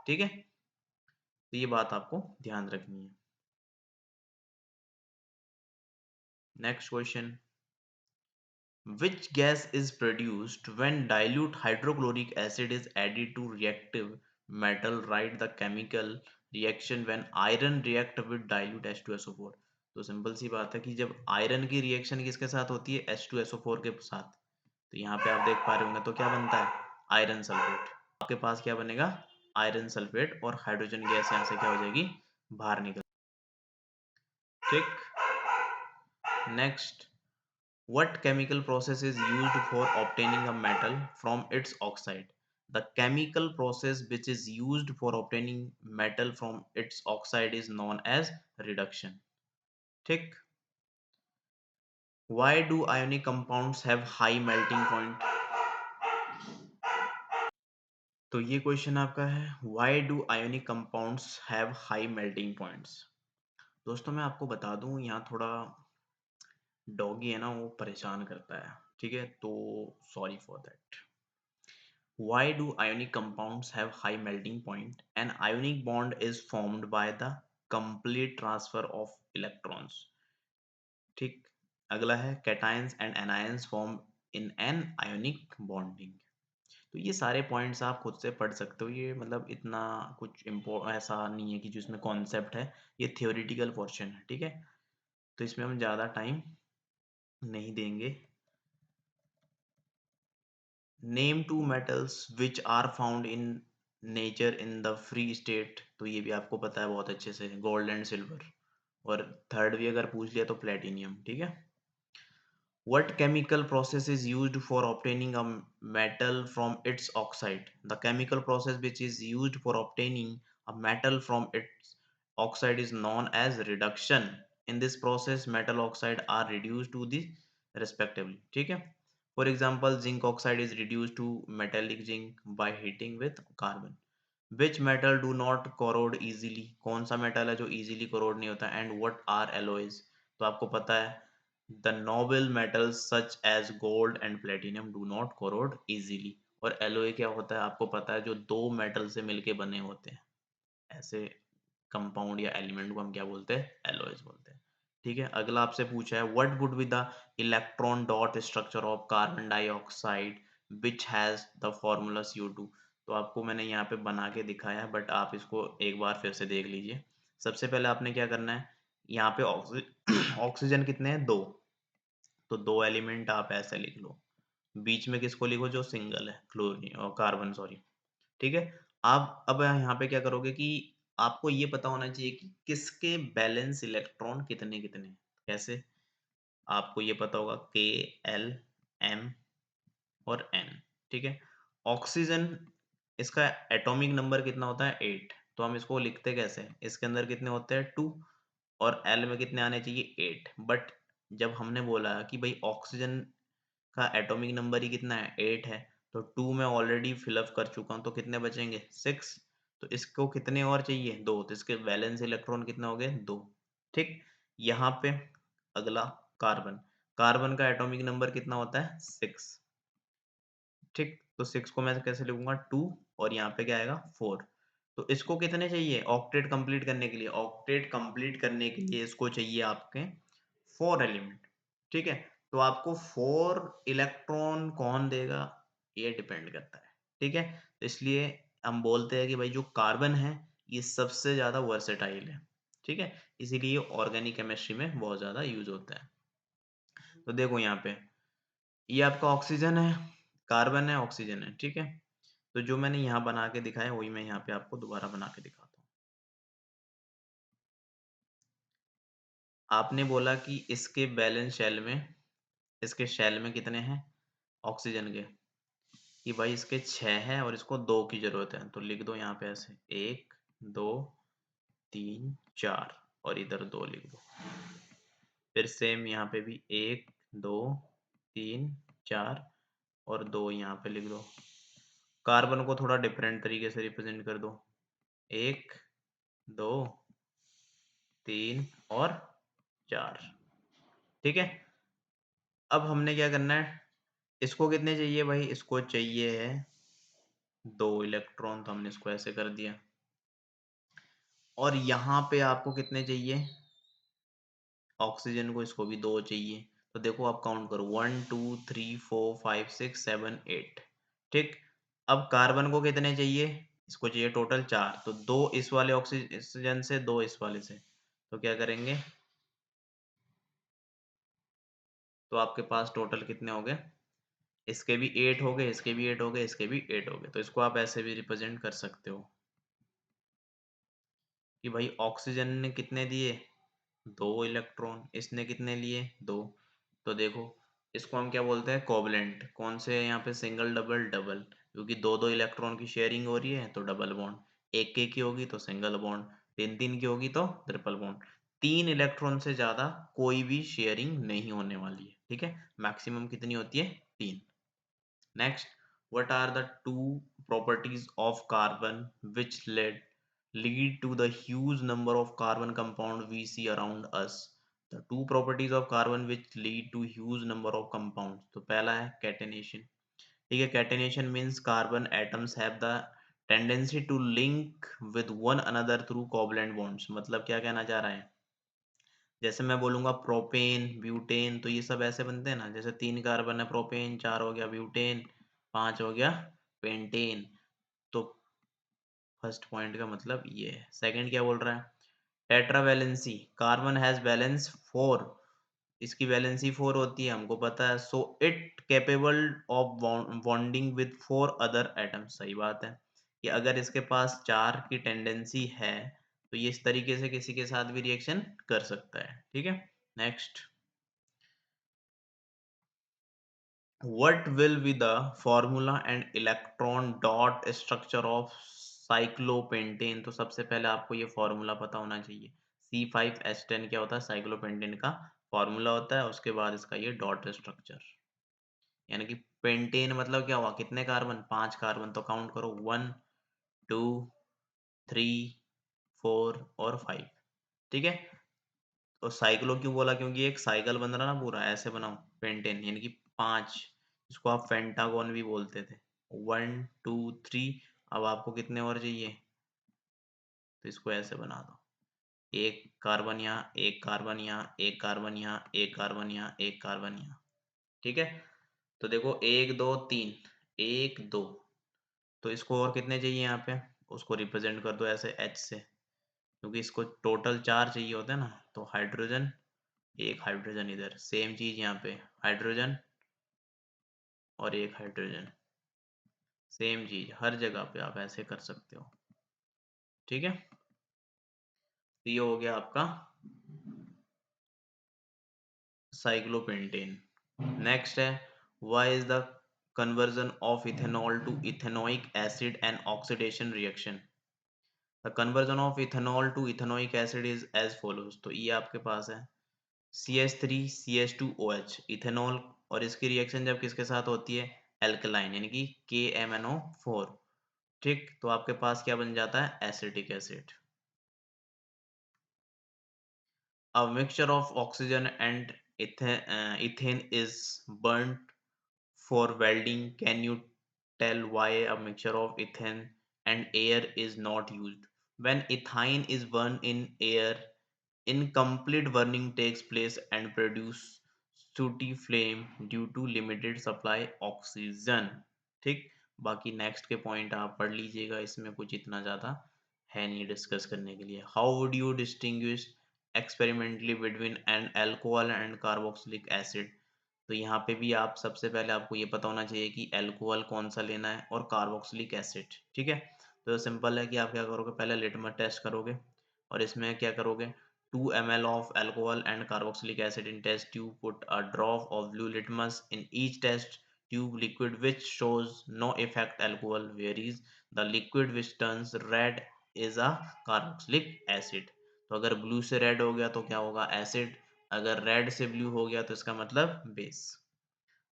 ठीक है, तो ये बात आपको ध्यान रखनी है। Next question, which gas is produced when dilute hydrochloric acid is added to reactive metal, write the chemical reaction when iron react with dilute H2SO4। तो सिंपल सी बात है कि जब आयरन की रिएक्शन किसके साथ होती है, H2SO4 के साथ, तो यहाँ पे आप देख पा रहे होंगे, तो क्या बनता है, आयरन सल्फेट। आपके पास क्या बनेगा, आयरन सल्फेट, और हाइड्रोजन गैस यहाँ से क्या हो जाएगी, बाहर निकल। ठीक, next, what chemical process is used for obtaining a metal from its oxide? The chemical process which is used for obtaining metal from its oxide is known as reduction. ठीक, why do ionic compounds have high melting point? तो ये question आपका है, why do ionic compounds have high melting points? दोस्तों मैं आपको बता दूं, यहाँ थोड़ा डॉगी है ना, वो परेशान करता है। ठीक है, तो sorry for that. Why do ionic compounds have high melting point? An ionic bond is formed by the complete transfer of electrons. ठीक, अगला है cations and anions form in an ionic bonding। तो ये सारे पॉइंट्स आप खुद से पढ़ सकते हो, ये मतलब इतना कुछ ऐसा नहीं है कि जिसमें कॉन्सेप्ट है, ये थियोरिटिकल पोर्शन है। ठीक है, तो इसमें हम ज़्यादा टाइम नहीं देंगे। Name two metals which are found in nature in the free state, तो ये भी आपको पता है बहुत अच्छे से, गोल्ड एंड सिल्वर। और थर्ड भी अगर पूछ लिया तो प्लेटिनियम। ठीक है, what chemical process is used for obtaining a metal from its oxide? The chemical process which is used for obtaining a metal from its oxide is known as reduction। In this process metal oxide are reduced to the respectively। ठीक है, for example zinc oxide is reduced to metallic zinc by heating with carbon। which metal do not corrode easily, कौन सा metal है जो easily corrode नहीं होता, and what are alloys? तो आपको पता है the noble metals such as gold and platinum do not corrode easily. और एलॉय क्या होता है आपको पता है, जो दो मेटल से मिलके बने होते हैं ऐसे कंपाउंड या एलिमेंट को हम क्या बोलते हैं, एलॉयज बोलते हैं। ठीक है, अगला आपसे पूछा है what would be the electron dot structure of carbon dioxide which has the formula CO2। तो आपको मैंने यहाँ पे बना के दिखाया है, बट आप इसको एक बार फिर से देख लीजिए। सबसे पहले आपने क्या करना है, यहाँ पे ऑक्सीजन कितने हैं, दो। तो दो एलिमेंट आप ऐसे लिख लो, बीच में किसको लिखो, जो सिंगल है, क्लोरीन और कार्बन, सॉरी। ठीक है, आप अब यहाँ पे क्या करोगे कि आपको ये पता होना चाहिए कि किसके बैलेंस इलेक्ट्रॉन कितने कितने हैं। कैसे, आपको ये पता होगा K, L, M और N। ठीक है, ऑक्सीजन, इसका एटॉमिक नंबर कितना होता है, 8। तो हम इसको लिखते कैसे हैं, इसके अंदर कितने होते हैं, 2, और L में कितने आने चाहिए, 8। बट जब हमने बोला कि भाई ऑक्सीजन का एटॉमिक नंबर ही कितना है, 8 है, तो 2 मैं ऑलरेडी फिलअप कर चुका हूँ, तो कितने बचेंगे, 6। तो इसको कितने और चाहिए, 2। तो इसके वैलेंस इलेक्ट्रॉन कितने हो गए, 2। ठीक, यहाँ पे अगला कार्बन, कार्बन का एटॉमिक नंबर कितना होता है, 6। ठीक, तो 6 को मैं कैसे लिखूंगा, 2, और यहाँ पे क्या आएगा, 4। तो इसको कितने चाहिए, ऑक्टेट कंप्लीट करने के लिए, ऑक्टेट कंप्लीट करने के लिए इसको चाहिए आपके 4 एलिमेंट। ठीक है, तो आपको 4 इलेक्ट्रॉन कौन देगा, ये डिपेंड करता है। ठीक है, तो इसलिए हम बोलते हैं कि भाई जो कार्बन है ये सबसे ज्यादा वर्सेटाइल है। ठीक है, इसीलिए ऑर्गेनिक केमिस्ट्री में बहुत ज्यादा यूज होता है। तो देखो यहाँ पे ये आपका ऑक्सीजन है, कार्बन है, ऑक्सीजन है। ठीक है, तो जो मैंने यहाँ बना के दिखाया वही मैं यहाँ पे आपको दोबारा बना के दिखाता हूँ। आपने बोला कि इसके बैलेंस शेल में, इसके शेल में कितने हैं ऑक्सीजन के, कि भाई इसके 6 है और इसको 2 की जरूरत है, तो लिख दो यहाँ पे ऐसे 1 2 3 4, और इधर 2 लिख दो। फिर सेम यहाँ पे भी 1 2 3 4 और 2 यहाँ पे लिख दो। कार्बन को थोड़ा डिफरेंट तरीके से रिप्रेजेंट कर दो, 1 2 3 और 4। ठीक है, अब हमने क्या करना है, इसको कितने चाहिए भाई, इसको चाहिए है 2 इलेक्ट्रॉन, तो हमने इसको ऐसे कर दिया। और यहाँ पे आपको कितने चाहिए, ऑक्सीजन को, इसको भी 2 चाहिए। तो देखो आप काउंट करो, 1 2 3 4 5 6 7 8। ठीक, अब कार्बन को कितने चाहिए, इसको चाहिए टोटल 4, तो 2 इस वाले ऑक्सीजन से, 2 इस वाले से। तो क्या करेंगे, तो आपके पास टोटल कितने हो गए, इसके भी 8 हो गए, इसके भी 8 हो गए, इसके भी 8 हो गए। तो इसको आप ऐसे भी रिप्रेजेंट कर सकते हो कि भाई ऑक्सीजन ने कितने दिए, 2 इलेक्ट्रॉन, इसने कितने लिए, 2। तो देखो इसको हम क्या बोलते हैं, कोवलेंट। कौन से, यहाँ पे सिंगल डबल डबल, क्योंकि 2 2 इलेक्ट्रॉन की शेयरिंग हो रही है तो डबल बॉन्ड, एक की होगी तो सिंगल बॉन्ड, 3 3 की होगी तो ट्रिपल बॉन्ड। 3 इलेक्ट्रॉन से ज्यादा कोई भी शेयरिंग नहीं होने वाली है। ठीक है, मैक्सिमम कितनी होती है, 3। Next, what are the two properties of carbon which lead to the huge number of carbon compound we see around us? The two properties of carbon which lead to huge number of compounds. तो पहला है catenation। ठीक है, catenation means carbon atoms have the tendency to link with one another through covalent bonds। मतलब क्या कहना चाह रहा है, जैसे मैं बोलूंगा प्रोपेन ब्यूटेन, तो ये सब ऐसे बनते हैं ना, जैसे 3 कार्बन है, प्रोपेन, 4 हो गया ब्यूटेन, 5 हो गया पेंटेन। तो फर्स्ट पॉइंट का मतलब ये है। सेकंड क्या बोल रहा है, टेट्रावैलेंसी, कार्बन हैज बैलेंस 4, इसकी वैलेंसी 4 होती है, हमको पता है। So it capable of bonding with 4 other atoms. सही बात है कि अगर इसके पास 4 की टेंडेंसी है तो ये इस तरीके से किसी के साथ भी रिएक्शन कर सकता है। ठीक है, next, what will be the formula and electron dot structure of cyclopentane। तो सबसे पहले आपको ये फॉर्मूला पता होना चाहिए, C5H10 क्या होता है, साइक्लोपेंटेन का फॉर्मूला होता है। उसके बाद इसका ये डॉट स्ट्रक्चर, यानी कि पेंटेन मतलब क्या हुआ, कितने कार्बन, 5 कार्बन, तो काउंट करो 1 2 3 4 और 5। ठीक है, और साइक्लो क्यों बोला? क्योंकि एक साइकिल बन रहा ना पूरा, ऐसे बनाओ पेंटेन, यानी कि 5, इसको आप पेंटागन भी बोलते थे। 1 2 3, अब आपको कितने और चाहिए? तो इसको ऐसे बना दो, एक कार्बन यहाँ, एक कार्बन यहाँ, एक कार्बन यहाँ, एक कार्बन यहाँ, एक कार्बन यहाँ। ठीक है, तो देखो 1 2 3, 1 2, तो इसको और कितने चाहिए यहाँ पे? उसको रिप्रेजेंट कर दो ऐसे H से, क्योंकि इसको टोटल 4 चाहिए होते हैं ना, तो हाइड्रोजन, एक हाइड्रोजन इधर, सेम चीज यहाँ पे, हाइड्रोजन और एक हाइड्रोजन, सेम चीज हर जगह पे आप ऐसे कर सकते हो। ठीक है, तो ये हो गया आपका साइक्लोपेंटेन। नेक्स्ट है, why is the conversion of ethanol to ethanoic acid and oxidation reaction? The conversion of ethanol to ethanoic acid is as follows। तो ये आपके पास है CH3CH2OH इथेनॉल, और इसकी रिएक्शन जब किसके साथ होती है? एल्कलाइन, यानी कि KMnO4। ठीक, तो आपके पास क्या बन जाता है? Acetic acid. A mixture of oxygen and ethane is burnt for welding. Can you tell why a mixture of ethane and air is not used? When ethane is burned in air, incomplete burning takes place and produce sooty flame due to limited supply oxygen। ठीक, बाकी next के point आप पढ़ लीजिएगा, इसमें कुछ इतना ज़्यादा है नहीं डिस्कस करने के लिए। How would you distinguish experimentally between an alcohol and carboxylic acid? तो यहाँ पे भी आप सबसे पहले आपको ये पता होना चाहिए कि अल्कोहल कौन सा लेना है और कार्बोक्सिलिक एसिड। ठीक है, तो सिंपल है कि आप क्या करोगे, पहले लिटमस टेस्ट करोगे, और इसमें क्या करोगे, 2 ml of alcohol and carboxylic acid in test tube, put a drop of blue litmus in each test tube liquid which shows no effect alcohol, whereas the liquid which turns red is a carboxylic acid। तो अगर blue से red हो गया तो क्या होगा? Acid. अगर red से ब्लू हो गया तो इसका मतलब बेस।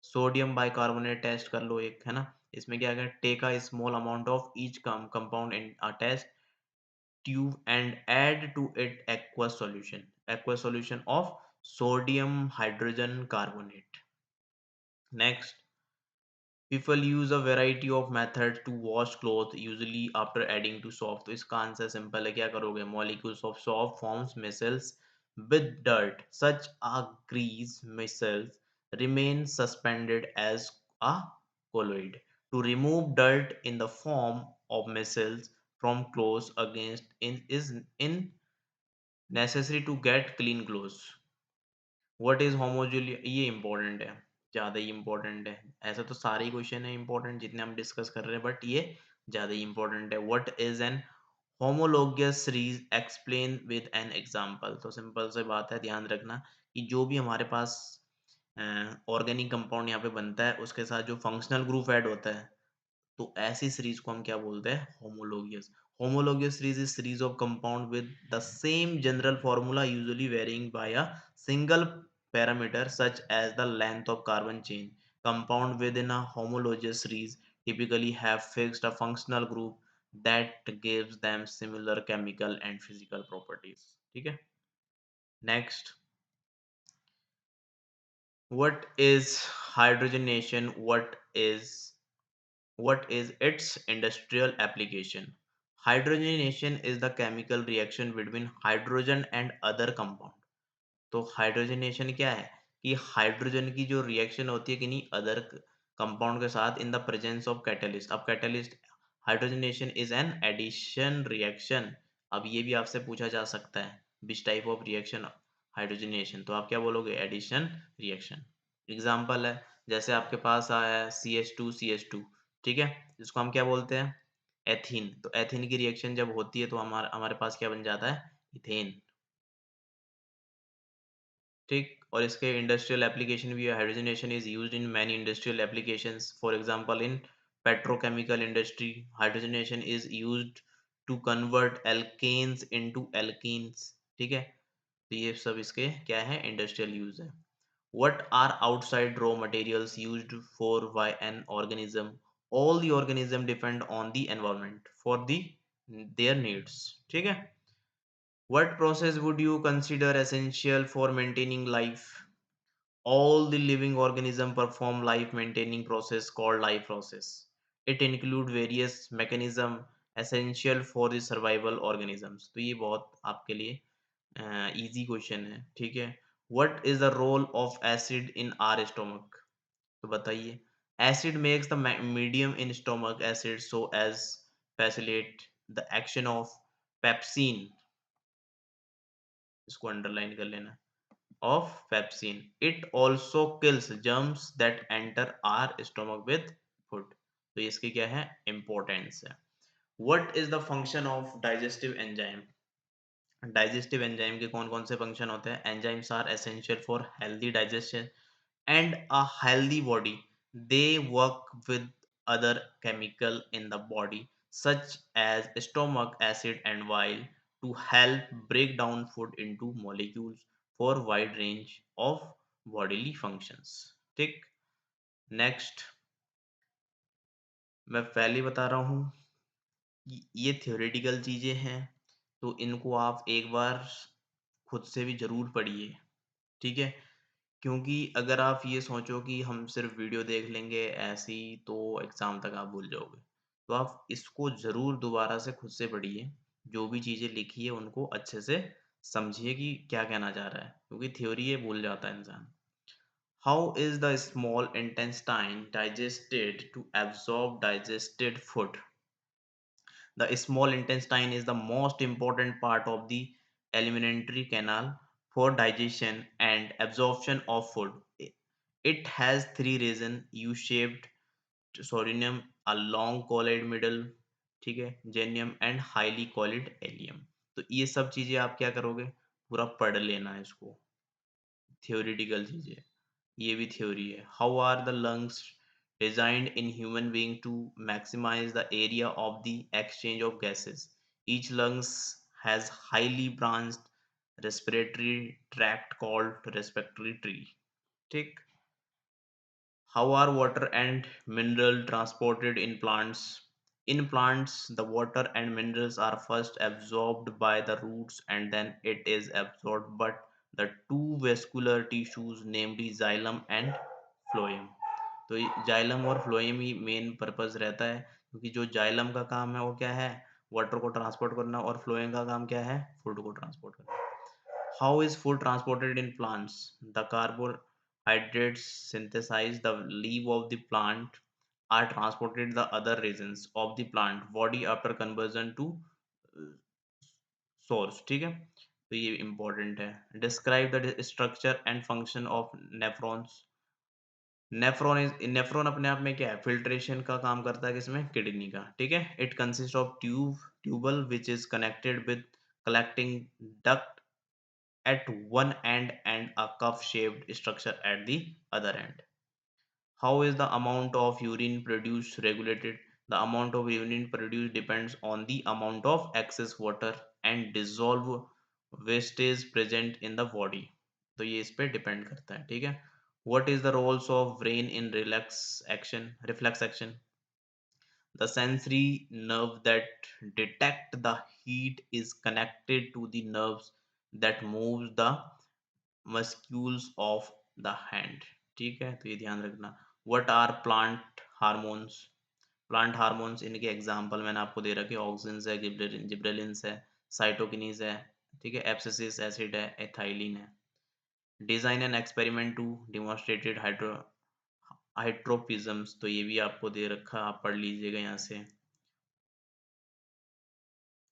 सोडियम बाइकार्बोनेट टेस्ट कर लो एक, है ना, इसमें क्या है, take a small amount of each compound in a test tube and add to it aqueous solution of sodium hydrogen carbonate। Next, people use a variety of methods to wash clothes, usually after adding to soap। तो इसका answer simple है, क्या करोगे, molecules of soap forms micelles with dirt, such a grease micelles remain suspended as a colloid। To remove dirt in the form of micelles from clothes against in is in necessary to get clean clothes। What is होमोजूलिया, ये important है, ज्यादा ही important है। ऐसा तो सारे ही question है इंपॉर्टेंट जितने हम डिस्कस कर रहे हैं, बट ये ज्यादा ही इंपॉर्टेंट है। What is an homologous series, explain with an example. तो सिंपल से बात है, ध्यान रखना कि जो भी हमारे पास ऑर्गेनिक कंपाउंड यहाँ पे बनता है, उसके साथ जो फंक्शनल ग्रुप ऐड होता है, तो ऐसी सीरीज को हम क्या बोलते हैं? Homologous. Homologous series is series of compound with the same general formula usually varying by a single parameter such as the length of carbon chain। Compound within a homologous series typically have fixed a functional group that gives them similar chemical and physical properties। ठीक है, next, what is hydrogenation? What is its industrial application? Hydrogenation is the chemical reaction between hydrogen and other compound। तो hydrogenation क्या है कि hydrogen की जो reaction होती है किन्हीं अदर कंपाउंड के साथ in the presence of catalyst. अब catalyst, hydrogenation is an addition reaction. अब ये भी आपसे पूछा जा सकता है, which type of reaction hydrogenation, तो आप क्या बोलोगे? Addition reaction. एग्जाम्पल है, जैसे आपके पास आया है CH2CH2, ठीक है, जिसको हम क्या बोलते हैं? एथीन। तो एथीन की रिएक्शन जब होती है तो हमारे हमारे पास क्या बन जाता है? इथेन। ठीक, और इसके इंडस्ट्रियल एप्लीकेशन भी है। Hydrogenation is used in many industrial applications, for example in petrochemical industry hydrogenation is used to convert alkanes into alkenes. ठीक है, तो ये सब इसके क्या है? इंडस्ट्रियल यूज है। What are outside raw materials used for by an organism? All the organism depend on the environment for the their needs. ठीक है, What process would you consider essential for maintaining life? All the living organisms perform life maintaining process called life process. It include various mechanism essential for the survival organisms. तो ये बहुत आपके लिए easy question है, ठीक है। What is the role of acid in our stomach? तो बताइए। Acid makes the medium in stomach acid so as facilitate the action of pepsin, इसको अंडरलाइन कर लेना, of pepsin. It also kills germs that enter our stomach with food. तो इसकी क्या है importance है। What is the function of digestive enzyme? Digestive enzyme के कौन कौन से function होते हैं? Enzymes are essential for healthy digestion and a healthy body. They work with other chemical in the body such as stomach acid and bile to help break down food into molecules for wide range of bodily functions. ठीक। Next, मैं पहले बता रहा हूँ कि ये theoretical चीजें हैं, तो इनको आप एक बार खुद से भी जरूर पढ़िए, ठीक है। क्योंकि अगर आप ये सोचो कि हम सिर्फ वीडियो देख लेंगे ऐसे ही तो एग्जाम तक आप भूल जाओगे। तो आप इसको ज़रूर दोबारा से खुद से पढ़िए, जो भी चीज़ें लिखी है उनको अच्छे से समझिए कि क्या कहना चाह रहा है, क्योंकि थ्योरी है भूल जाता है इंसान। How is the small intestine digested to absorb digested food? The small intestine is the most important part of the alimentary canal for digestion and absorption of food. It has three regions: U-shaped, सोरिनियम, a long colloid middle, ठीक है, जेनियम and highly कॉलिड allium. तो ये सब चीजें आप क्या करोगे, पूरा पढ़ लेना है इसको, थ्योरेटिकल चीजें, ये भी थ्योरी है। How are the lungs designed in human being to maximize the area of the exchange of gases? Each lungs has highly branched respiratory tract called respiratory tree, ठीक। How are water and mineral transported in plants? In plants, the water and minerals are first absorbed by the roots and then it is absorbed by the two vascular tissues, namely xylem and phloem. तो xylem और phloem ही main purpose रहता है, क्योंकि जो xylem का काम है वो क्या है, वाटर को ट्रांसपोर्ट करना, और फ्लोएम का काम क्या है, फूड को ट्रांसपोर्ट करना। How is food transported in plants? The carbohydrates synthesized the leaf of the plant are transported the other regions of the plant body after conversion to uh, source, ठीक है। तो ये important है। Describe the structure and function of nephrons. Nephron अपने आप में क्या है, फिल्ट्रेशन का काम करता है, किसमें, किडनी का, ठीक है। It consist of tubule which is connected with collecting duct at one end and a cup-shaped structure at the other end. How is the amount of urine produced regulated? The amount of urine produced depends on the amount of excess water and dissolved wastage present in the body. तो ये इस पे depend करता है, ठीक है। What is the roles of brain in reflex action? The sensory nerve that detect the heat is connected to the nerves that moves the muscles of the hand, ठीक है। तो ये ध्यान रखना। What are plant hormones? Plant hormones, इनके example मैंने आपको दे रखे, ऑक्सिन्स है, जिब्रेलिन्स है, साइटोकिनीज है, ठीक है, एब्सिसिक एसिड है, एथाइलिन है। Design an experiment to demonstrated hydrotropisms, तो ये भी आपको दे रखा, आप पढ़ लीजिएगा यहाँ से।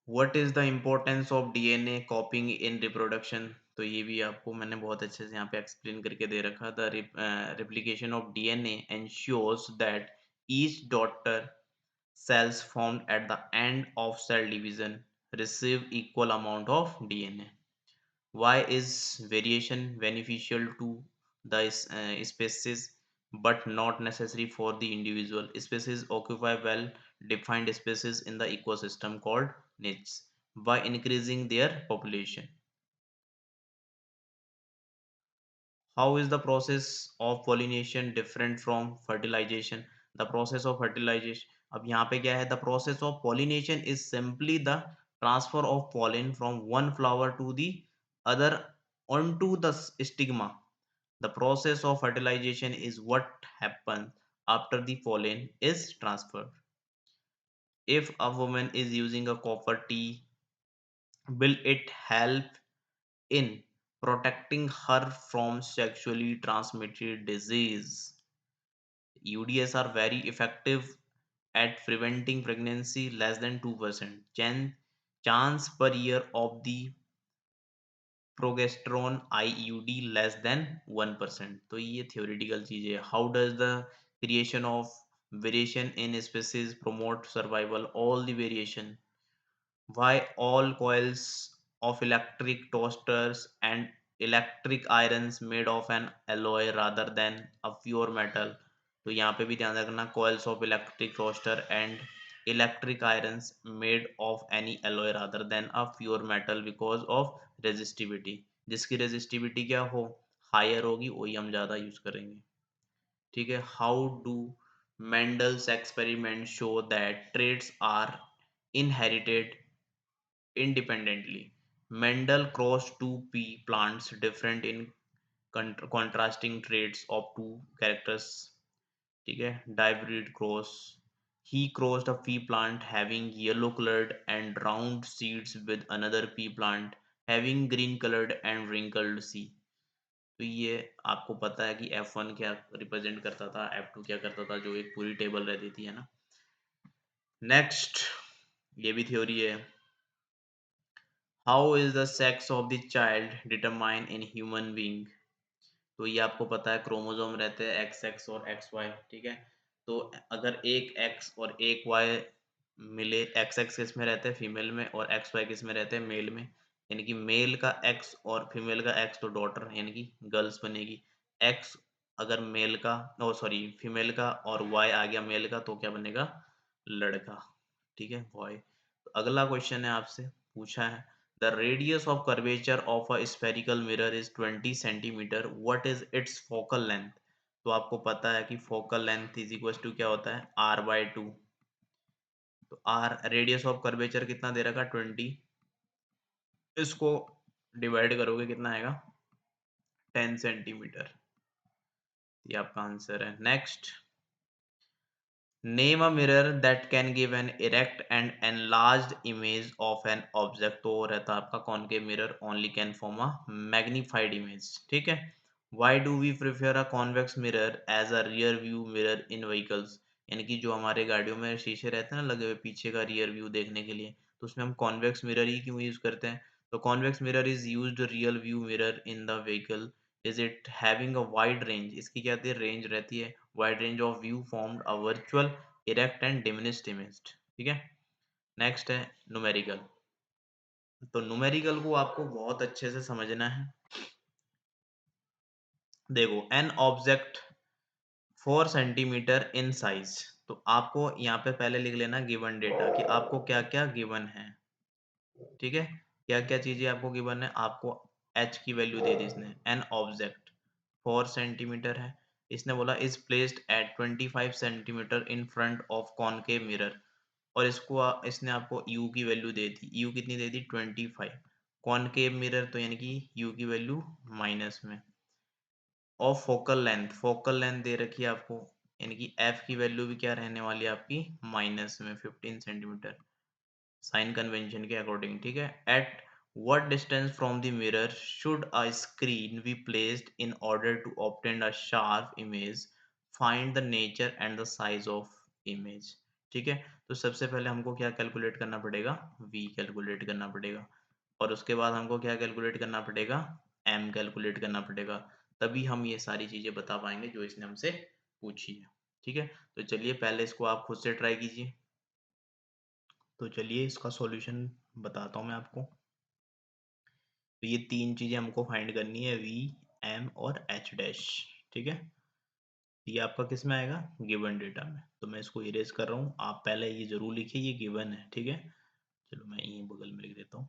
What is the importance of DNA कॉपिंग in reproduction? तो ये भी आपको मैंने बहुत अच्छे से यहाँ पे एक्सप्लेन करके दे रखा। The replication of DNA ensures that each daughter cells formed at the end of cell division receive equal amount of DNA. Why is variation beneficial to the species but not necessary for the individual? Species occupy well defined spaces in the ecosystem called niches by increasing their population. How is the process of pollination different from fertilization? The process of fertilization, अब यहाँ पे क्या है, the process of pollination is simply the transfer of pollen from one flower to the other onto the stigma. The process of fertilization is what happens after the pollen is transferred. If a woman is using a copper tea, will it help in protecting her from sexually transmitted disease? UDS are very effective at preventing pregnancy, less than 2%. Chance per year of the progesterone IUD less than 1%. तो ये theoretical चीज है. How does the creation of variation in species promote survival? All the variation. Why all coils of electric toasters and electric irons made of an alloy rather than a pure metal? तो यहाँ पे भी ध्यान रखना, coils of electric toaster and electric irons made of any alloy rather than a pure metal because of resistivity. जिसकी resistivity क्या हो, higher होगी, वही हम ज़्यादा यूज करेंगे. ठीक है. How do Mendel's experiments show that traits are inherited independently? Mendel crossed two pea plants different in contrasting traits of two characters. ठीक है. Hybrid cross. He crossed a pea plant having yellow colored and round seeds with another pea plant having green colored and wrinkled seed. तो ये आपको पता है कि F1 क्या represent करता था, F2 क्या करता था, जो एक पूरी टेबल रहती थी, है ना. नेक्स्ट, ये भी थ्योरी है. How is the sex of the child determine in human being? तो ये आपको पता है, क्रोमोसोम रहते हैं एक्स एक्स और एक्स वाई. ठीक है. तो अगर एक एक्स और एक वाई मिले, एक्स एक्स किस में रहते हैं, फीमेल में, और एक्स वाई किस में रहते हैं, मेल में. यानी कि मेल का एक्स और फीमेल का एक्स तो डॉटर यानी कि गर्ल्स बनेगी. एक्स अगर मेल का, ओ सॉरी, फीमेल का, और वाई आ गया मेल का, तो क्या बनेगा, लड़का. ठीक है, बॉय. अगला क्वेश्चन है, आपसे पूछा है, the radius of curvature of a spherical mirror is 20 centimeter. What is its focal length? तो आपको पता है कि focal length is equals to क्या होता है, r/2. तो r रेडियस ऑफ कर्वेचर कितना दे रखा, 20. इसको डिवाइड करोगे कितना आएगा, 10 सेंटीमीटर. ये आपका आंसर है. Next, name a mirror that can give an erect and enlarged image of an object. तो रहता है आपका concave mirror only can form a magnified image. ठीक है. Why do we prefer a convex mirror as a rear view mirror in vehicles? यानी कि जो हमारे गाड़ियों में शीशे रहते हैं ना लगे हुए पीछे का रियर व्यू देखने के लिए, तो उसमें हम कॉन्वेक्स मिरर ही क्यों यूज करते हैं? तो convex mirror is used real view mirror in the vehicle. Is it having a wide range? इसकी क्या होती है, रेंज रहती है, wide range of view formed a virtual erect and diminished image. ठीक है. नेक्स्ट है न्यूमेरिकल. तो न्यूमेरिकल को आपको बहुत अच्छे से समझना है. देखो, an object 4 centimetre in size. तो आपको यहाँ पे पहले लिख लेना गिवन डेटा कि आपको क्या क्या गिवन है. ठीक है. क्या क्या चीजें आपको गिवन है, आपको h की वैल्यू दे दी इसने. एन ऑब्जेक्ट 4 सेंटीमीटर है. इसने बोला is placed at 25 centimetre in front of concave mirror. और इसको इसने आपको u की वैल्यू दे दी. u कितनी दे दी, 25. कॉनकेव मिरर तो यानी कि u की वैल्यू माइनस में. और फोकल लेंथ दे रखी है आपको, यानी कि f की वैल्यू भी क्या रहने वाली है आपकी, माइनस में 15 सेंटीमीटर, साइन कन्वेंशन के अकॉर्डिंग. ठीक है. At what distance from the mirror should a screen be placed in order to obtain a sharp image? Find the nature and the size of image. ठीक है. तो सबसे पहले हमको क्या कैलकुलेट करना पड़ेगा, v कैलकुलेट करना पड़ेगा. और उसके बाद हमको क्या कैलकुलेट करना पड़ेगा, m कैलकुलेट करना पड़ेगा. तभी हम ये सारी चीजें बता पाएंगे जो इसने हमसे पूछी है. ठीक है. तो चलिए पहले इसको आप खुद से ट्राई कीजिए. तो चलिए इसका सॉल्यूशन बताता हूँ मैं आपको. तो ये तीन चीजें हमको फाइंड करनी है, v, m और h डैश. ठीक है. ये आपका किस में आएगा, गिवन डेटा में. तो मैं इसको इरेज कर रहा हूँ, आप पहले ये जरूर लिखिए, ये गिवन है. ठीक है. चलो मैं यहीं बगल में लिख देता हूँ.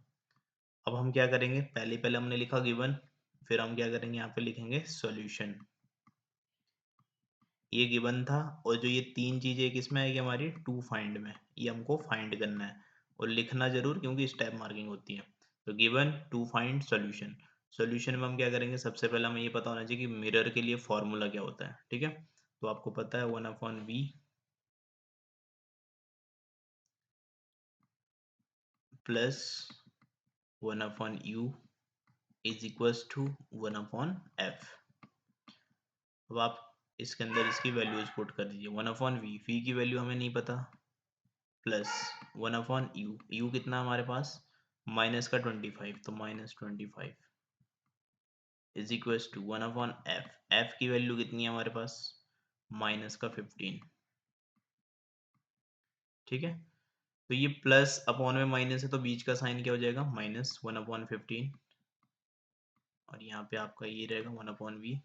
अब हम क्या करेंगे, पहले पहले हमने लिखा गिवन, फिर हम क्या करेंगे, यहाँ पे लिखेंगे सॉल्यूशन. ये गिवन था, और जो ये तीन चीजें किसमें आएगी हमारी, टू फाइंड में. ये हमको फाइंड करना है. और लिखना जरूर, क्योंकि स्टेप मार्किंग होती है। तो given to find solution. Solution में हम क्या करेंगे, सबसे पहले हमें ये पता होना चाहिए कि मिरर के लिए फॉर्मूला क्या होता है, ठीक है। तो आपको पता है 1/v plus 1/u is equals to 1/f। अब आप इसके अंदर इसकी वैल्यूज पुट कर दीजिए। 1/v की वैल्यू हमें नहीं पता, प्लस 1/u, u कितना हमारे पास माइनस का 25, तो -25 is equals to 1/f। f की वैल्यू कितनी है हमारे पास, माइनस का 15, ठीक है। तो ये प्लस अपॉन में माइनस है, तो बीच का साइन क्या हो जाएगा, -1/15, और यहाँ पे आपका ये रहेगा 1/v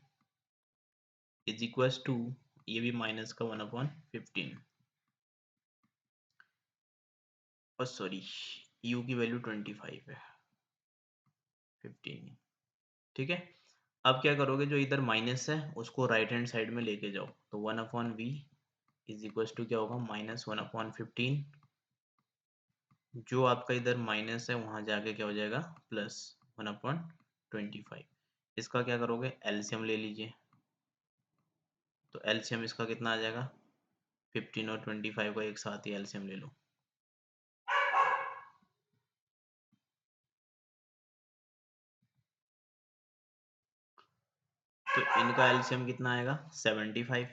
इज इक्वल्स टू, ये भी माइनस का 1/15, और सॉरी u की वैल्यू 25 है, 15 नहीं, ठीक है। अब क्या करोगे, जो इधर माइनस है उसको राइट हैंड साइड में लेके जाओ, तो 1/v इज इक्वल्स टू क्या होगा, -1/15, जो आपका इधर माइनस है वहां जाके क्या हो जाएगा, प्लस 1/25। इसका क्या करोगे, एलसीएम ले लीजिए। तो एलसीएम इसका कितना आ जाएगा, 15 और 25 का एक साथ ही एलसीएम ले लो। तो इनका एलसीएम कितना आएगा, 75।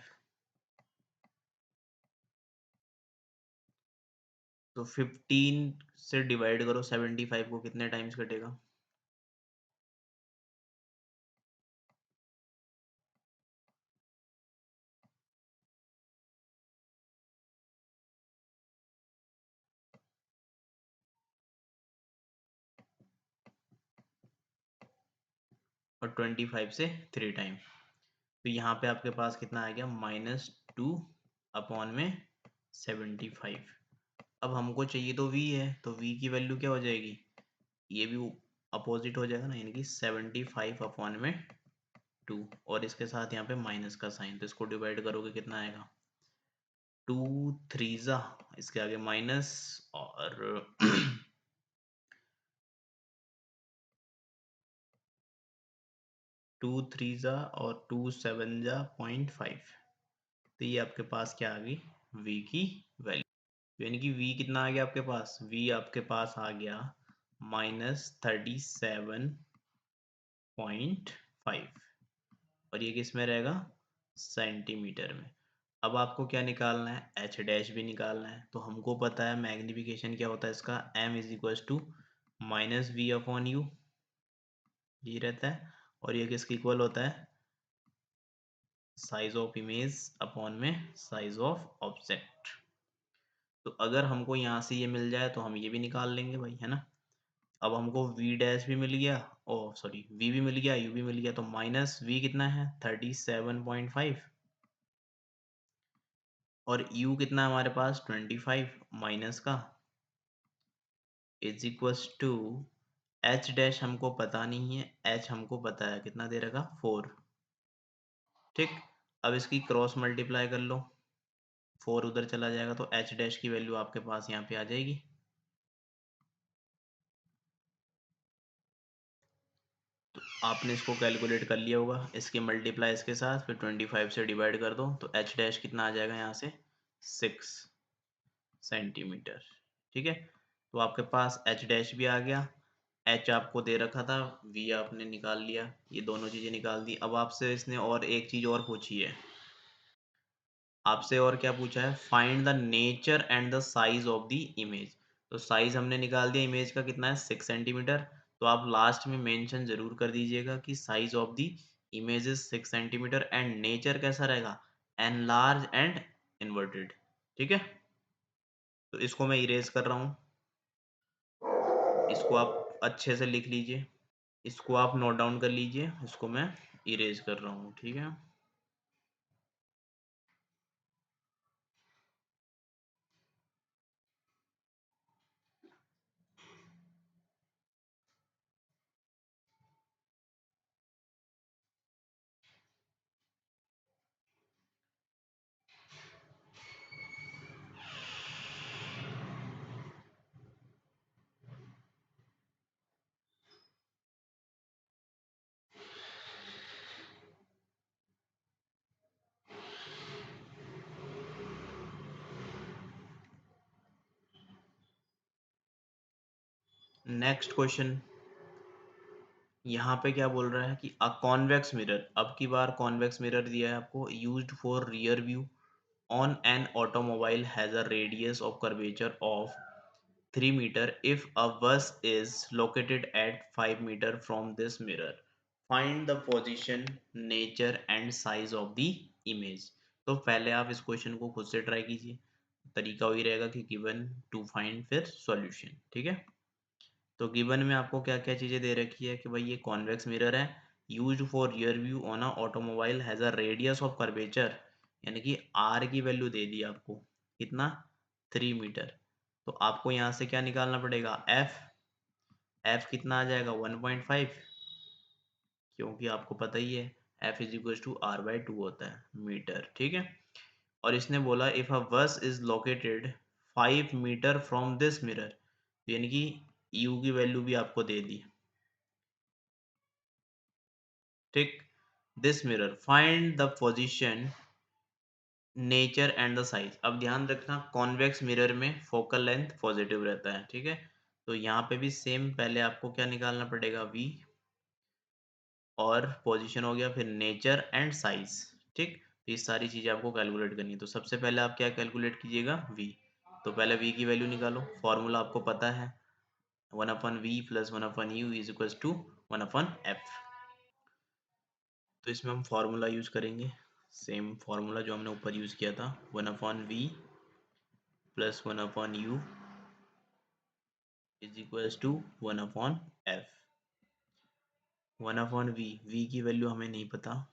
तो 15 से डिवाइड करो 75 को, कितने टाइम्स कटेगा, और 25 से 3 टाइम। तो यहाँ पे आपके पास कितना आ गया, -2 अपॉन में 75। अब हमको चाहिए तो v है, तो v की वैल्यू क्या हो जाएगी, ये भी अपोजिट हो जाएगा ना, यानी कि 75 अपॉन में 2, और इसके साथ यहाँ पे माइनस का साइन, तो इसको डिवाइड करोगे कितना आएगा, 2 3 जा, इसके आगे माइनस, और 2 3 जा और 2 7 जा 0.5। तो ये आपके पास क्या आ गई, v की वैल्यू, यानी कि v कितना आ गया आपके पास, v आपके पास आ गया -37.5, और ये किस में रहेगा, सेंटीमीटर में। अब आपको क्या निकालना है, एच डैश भी निकालना है। तो हमको पता है मैग्निफिकेशन क्या होता है इसका, m is equal to -v/u, ये रहता है, और ये किसके इक्वल होता है, साइज ऑफ इमेज अपॉन में साइज ऑफ ऑब्जेक्ट। तो अगर हमको यहाँ से ये मिल जाए तो हम ये भी निकाल लेंगे भाई, है ना। अब हमको v डैश भी मिल गया, ओ सॉरी v भी मिल गया, u भी मिल गया, तो माइनस v कितना है 37.5, और u कितना है हमारे पास 25 माइनस का, is equals to h dash हमको पता नहीं है, h हमको पता है कितना दे रखा 4, ठीक। अब इसकी क्रॉस मल्टीप्लाई कर लो, 4 उधर चला जाएगा, तो h डैश की वैल्यू आपके पास यहाँ पे आ जाएगी। तो आपने इसको कैलकुलेट कर लिया होगा, इसके मल्टीप्लाई इसके साथ, फिर 25 से डिवाइड कर दो, तो h डैश कितना आ जाएगा यहाँ से 6 सेंटीमीटर, ठीक है। तो आपके पास h डैश भी आ गया, h आपको दे रखा था, v आपने निकाल लिया, ये दोनों चीजें निकाल दी। अब आपसे इसने और एक चीज और पूछी है, आपसे और क्या पूछा है, find the nature and the size of the image. तो साइज हमने निकाल दिया इमेज का, कितना है 6 सेंटीमीटर। तो आप लास्ट में मेंशन जरूर कर दीजिएगा कि size of the image is 6 centimetre, and nature कैसा रहेगा, एनलार्ज एंड इन्वर्टेड, ठीक है। तो इसको मैं इरेज कर रहा हूँ, इसको आप अच्छे से लिख लीजिए, इसको आप नोट डाउन कर लीजिए, इसको मैं इरेज कर रहा हूँ, ठीक है। नेक्स्ट क्वेश्चन यहाँ पे क्या बोल रहा है कि अ कॉन्वेक्स मिरर, अब की बार कॉन्वेक्स मिरर दिया है आपको, used for rear view on an automobile has a radius of curvature of 3 meter if a bus is located at 5 meter from this mirror. Find the position, nature and size of the image. तो पहले आप इस question को खुद से try कीजिए, तरीका वही रहेगा कि गिवन टू फाइंड फिर सॉल्यूशन। ठीक है, तो गिवन में आपको क्या क्या चीजें दे रखी है कि भाई ये कॉन्वेक्स मिरर है, used for rear view on a automobile has a radius of curvature, यानी कि आर की वैल्यू दे दी आपको, कितना, 3 मीटर। तो आपको यहाँ से क्या निकालना पड़ेगा, एफ, एफ कितना आ जाएगा 1.5, क्योंकि आपको पता ही है F is equal to R by two होता है मीटर। ठीक है, और इसने बोला if a bus is located 5 metre from this mirror, यानी कि यू की वैल्यू भी आपको दे दी। ठीक, this mirror find the position, nature and the size. अब ध्यान रखना कॉन्वेक्स मिरर में फोकल लेंथ पॉजिटिव रहता है। ठीक है, तो यहाँ पे भी सेम, पहले आपको क्या निकालना पड़ेगा, वी, और पोजीशन हो गया, फिर नेचर एंड साइज। ठीक, तो ये सारी चीजें आपको कैलकुलेट करनी है। तो सबसे पहले आप क्या कैलकुलेट कीजिएगा, वी। तो पहले वी की वैल्यू निकालो, फॉर्मूला आपको पता है, 1/v plus 1/u is equal to 1/f। तो इसमें हम फार्मूला यूज करेंगे, सेम फार्मूला जो हमने ऊपर यूज किया था, 1/v plus 1/u is equal to 1/f। 1/v, v की वैल्यू हमें नहीं पता,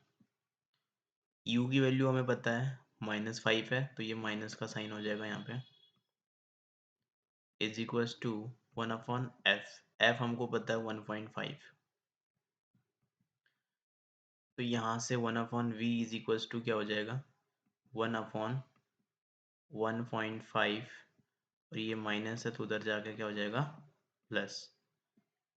u की वैल्यू हमें पता है -5 है, तो ये माइनस का साइन हो जाएगा यहाँ पे, is equal to 1/f। f हमको पता है 1.5, तो यहाँ से 1/v इज इक्वल टू क्या हो जाएगा, 1/1.5, और ये माइनस है तो उधर जाके क्या हो जाएगा, प्लस।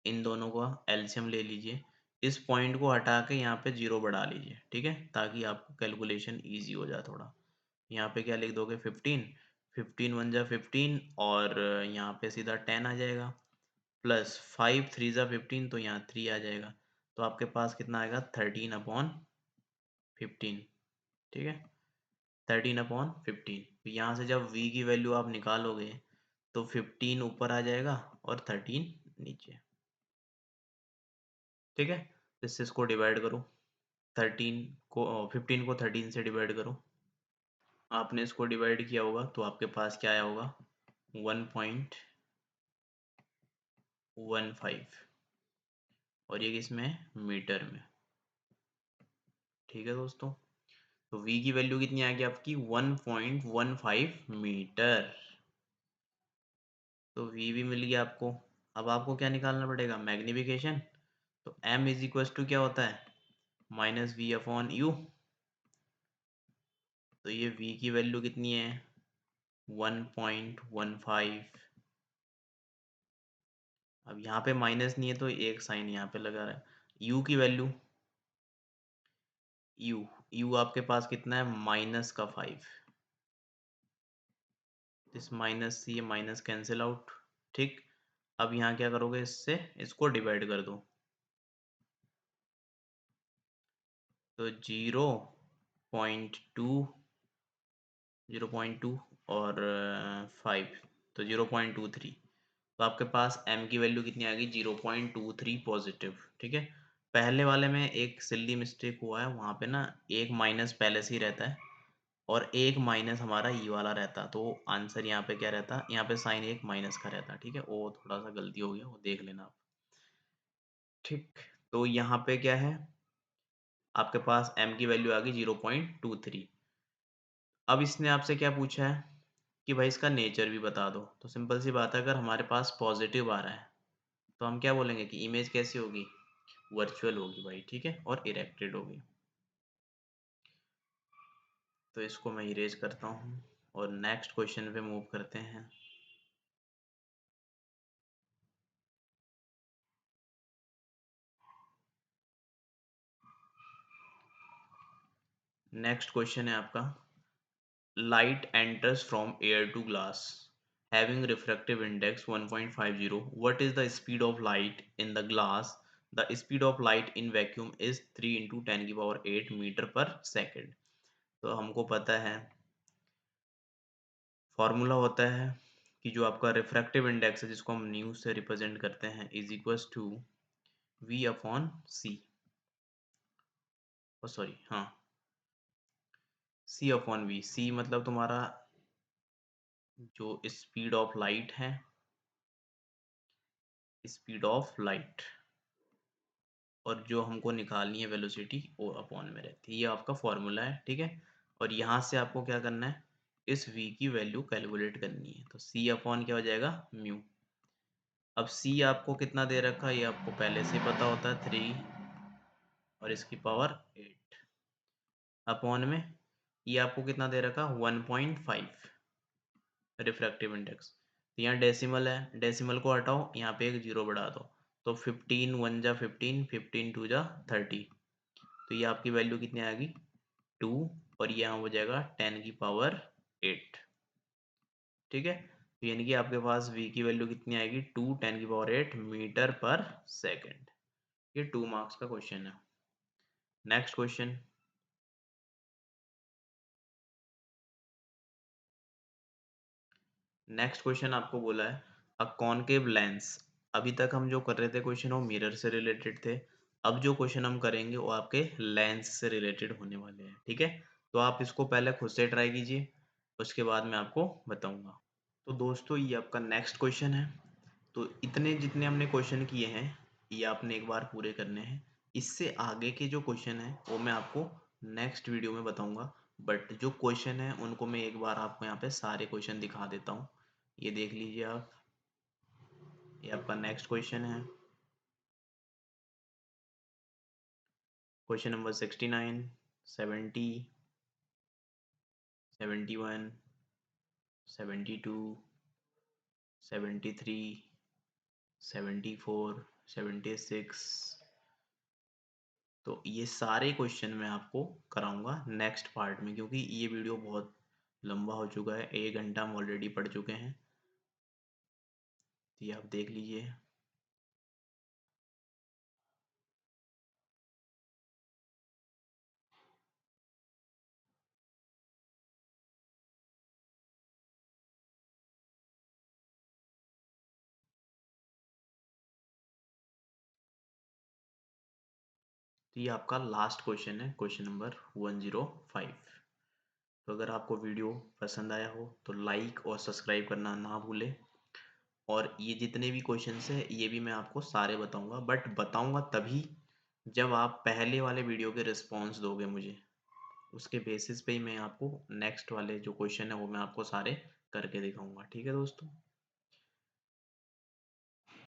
इन दोनों का एलसीएम ले लीजिए, इस पॉइंट को हटा के यहाँ पे जीरो बढ़ा लीजिए। ठीक है, ताकि आपको कैलकुलेशन इजी हो जाए थोड़ा। यहाँ पे क्या लिख दोगे, 15, 15 वन जा 15, और यहाँ पे सीधा 10 आ जाएगा, प्लस 5 3 जा 15, तो यहाँ 3 आ जाएगा, तो आपके पास कितना आएगा, 13/15। ठीक है, 13/15। तो यहाँ से जब v की वैल्यू आप निकालोगे तो 15 ऊपर आ जाएगा और 13 नीचे। ठीक है, तो इससे इसको डिवाइड करो, 13 को 15 को 13 से डिवाइड करो, आपने इसको डिवाइड किया होगा तो आपके पास क्या आया होगा, 1.15, और ये किस में, मीटर में। ठीक है दोस्तों, तो v की वैल्यू कितनी आ गई आपकी, 1.15 मीटर। तो v भी मिल गया आपको। अब आपको क्या निकालना पड़ेगा, मैग्निफिकेशन। तो m इज इक्वल टू क्या होता है, -v/u। तो ये v की वैल्यू कितनी है, 1.15। अब यहाँ पे माइनस नहीं है तो एक साइन यहाँ पे लगा रहा है। u की वैल्यू, u आपके पास कितना है, -5। इस माइनस से ये माइनस कैंसिल आउट। ठीक, अब यहाँ क्या करोगे, इससे इसको डिवाइड कर दो, तो 0.2, 0.2 और 5, तो 0.23। तो आपके पास m की वैल्यू कितनी आ गई, 0.23 पॉजिटिव। ठीक है, पहले वाले में एक सिल्ली मिस्टेक हुआ है, वहाँ पे ना एक माइनस पहले से ही रहता है और एक माइनस हमारा ये वाला रहता, तो आंसर यहाँ पे क्या रहता, यहाँ पे साइन एक माइनस का रहता। ठीक है, वो थोड़ा सा गलती हो गया, वो देख लेना आप। ठीक, तो यहाँ पे क्या है, आपके पास m की वैल्यू आ गई 0.23। अब इसने आपसे क्या पूछा है कि भाई इसका नेचर भी बता दो। तो सिंपल सी बात है, अगर हमारे पास पॉजिटिव आ रहा है तो हम क्या बोलेंगे कि इमेज कैसी होगी, वर्चुअल होगी भाई। ठीक है, और इरेक्टेड होगी। तो इसको मैं इरेज करता हूँ और नेक्स्ट क्वेश्चन पे मूव करते हैं। नेक्स्ट क्वेश्चन है आपका, light enters from air to glass having refractive index 1.50, what is the speed of light in the glass? The speed of light in vacuum is 3 into 10 की power 8 metre पर second. तो हमको पता है formula होता है कि जो आपका रिफ्रैक्टिव इंडेक्स है जिसको हम न्यू से रिप्रेजेंट करते हैं is equals to V upon C, sorry हाँ, सी अपॉन वी। सी मतलब तुम्हारा जो स्पीड ऑफ लाइट है, स्पीड ऑफ लाइट, और जो हमको निकालनी है वेलोसिटी वो अपॉन में रहती है। ये आपका फॉर्मूला है, ठीक है। और यहाँ से आपको क्या करना है, इस v की वैल्यू कैलकुलेट करनी है। तो c अपॉन क्या हो जाएगा, म्यू। अब c आपको कितना दे रखा है ये आपको पहले से पता होता है, 3 और इसकी पावर 8 अपॉन में ये आपको कितना दे रखा, 1.5 रिफ्रैक्टिव इंडेक्स। तो यहाँ डेसिमल है, डेसिमल को हटाओ, यहाँ पे एक जीरो बढ़ा दो, तो 15 1 जा 15, 15 2 जा 30। तो ये आपकी वैल्यू कितनी आएगी, 2, और ये यहाँ हो जाएगा 10 की पावर 8, ठीक है। तो यानी कि आपके पास v की वैल्यू कितनी आएगी, 2 10 की पावर 8 मीटर पर सेकेंड। ये 2 मार्क्स का क्वेश्चन है। नेक्स्ट क्वेश्चन, नेक्स्ट क्वेश्चन आपको बोला है अ कॉनकेव लेंस। अभी तक हम जो कर रहे थे क्वेश्चन वो मिरर से रिलेटेड थे। अब जो क्वेश्चन हम करेंगे वो आपके लेंस से रिलेटेड होने वाले हैं, ठीक है। तो आप इसको पहले खुद से ट्राई कीजिए, उसके बाद मैं आपको बताऊंगा। तो दोस्तों ये आपका नेक्स्ट क्वेश्चन है। तो इतने जितने हमने क्वेश्चन किए हैं ये आपने एक बार पूरे करने हैं। इससे आगे के जो क्वेश्चन है वो मैं आपको नेक्स्ट वीडियो में बताऊंगा। बट जो क्वेश्चन है उनको मैं एक बार आपको यहाँ पे सारे क्वेश्चन दिखा देता हूँ। ये देख लीजिए आप, ये आपका नेक्स्ट क्वेश्चन है, क्वेश्चन नंबर 69, 70, 71, 72, 73, 74, 76। तो ये सारे क्वेश्चन मैं आपको कराऊंगा नेक्स्ट पार्ट में, क्योंकि ये वीडियो बहुत लंबा हो चुका है, 1 घंटा हम ऑलरेडी पढ़ चुके हैं। तो ये आप देख लीजिए। तो ये आपका लास्ट क्वेश्चन है, क्वेश्चन नंबर 105। तो अगर आपको वीडियो पसंद आया हो तो लाइक और सब्सक्राइब करना ना भूलें। और ये जितने भी क्वेश्चंस हैं ये भी मैं आपको सारे बताऊंगा, बट बताऊंगा तभी जब आप पहले वाले वीडियो के रिस्पॉन्स दोगे मुझे। उसके बेसिस पे ही मैं आपको नेक्स्ट वाले जो क्वेश्चन है वो मैं आपको सारे करके दिखाऊंगा, ठीक है दोस्तों।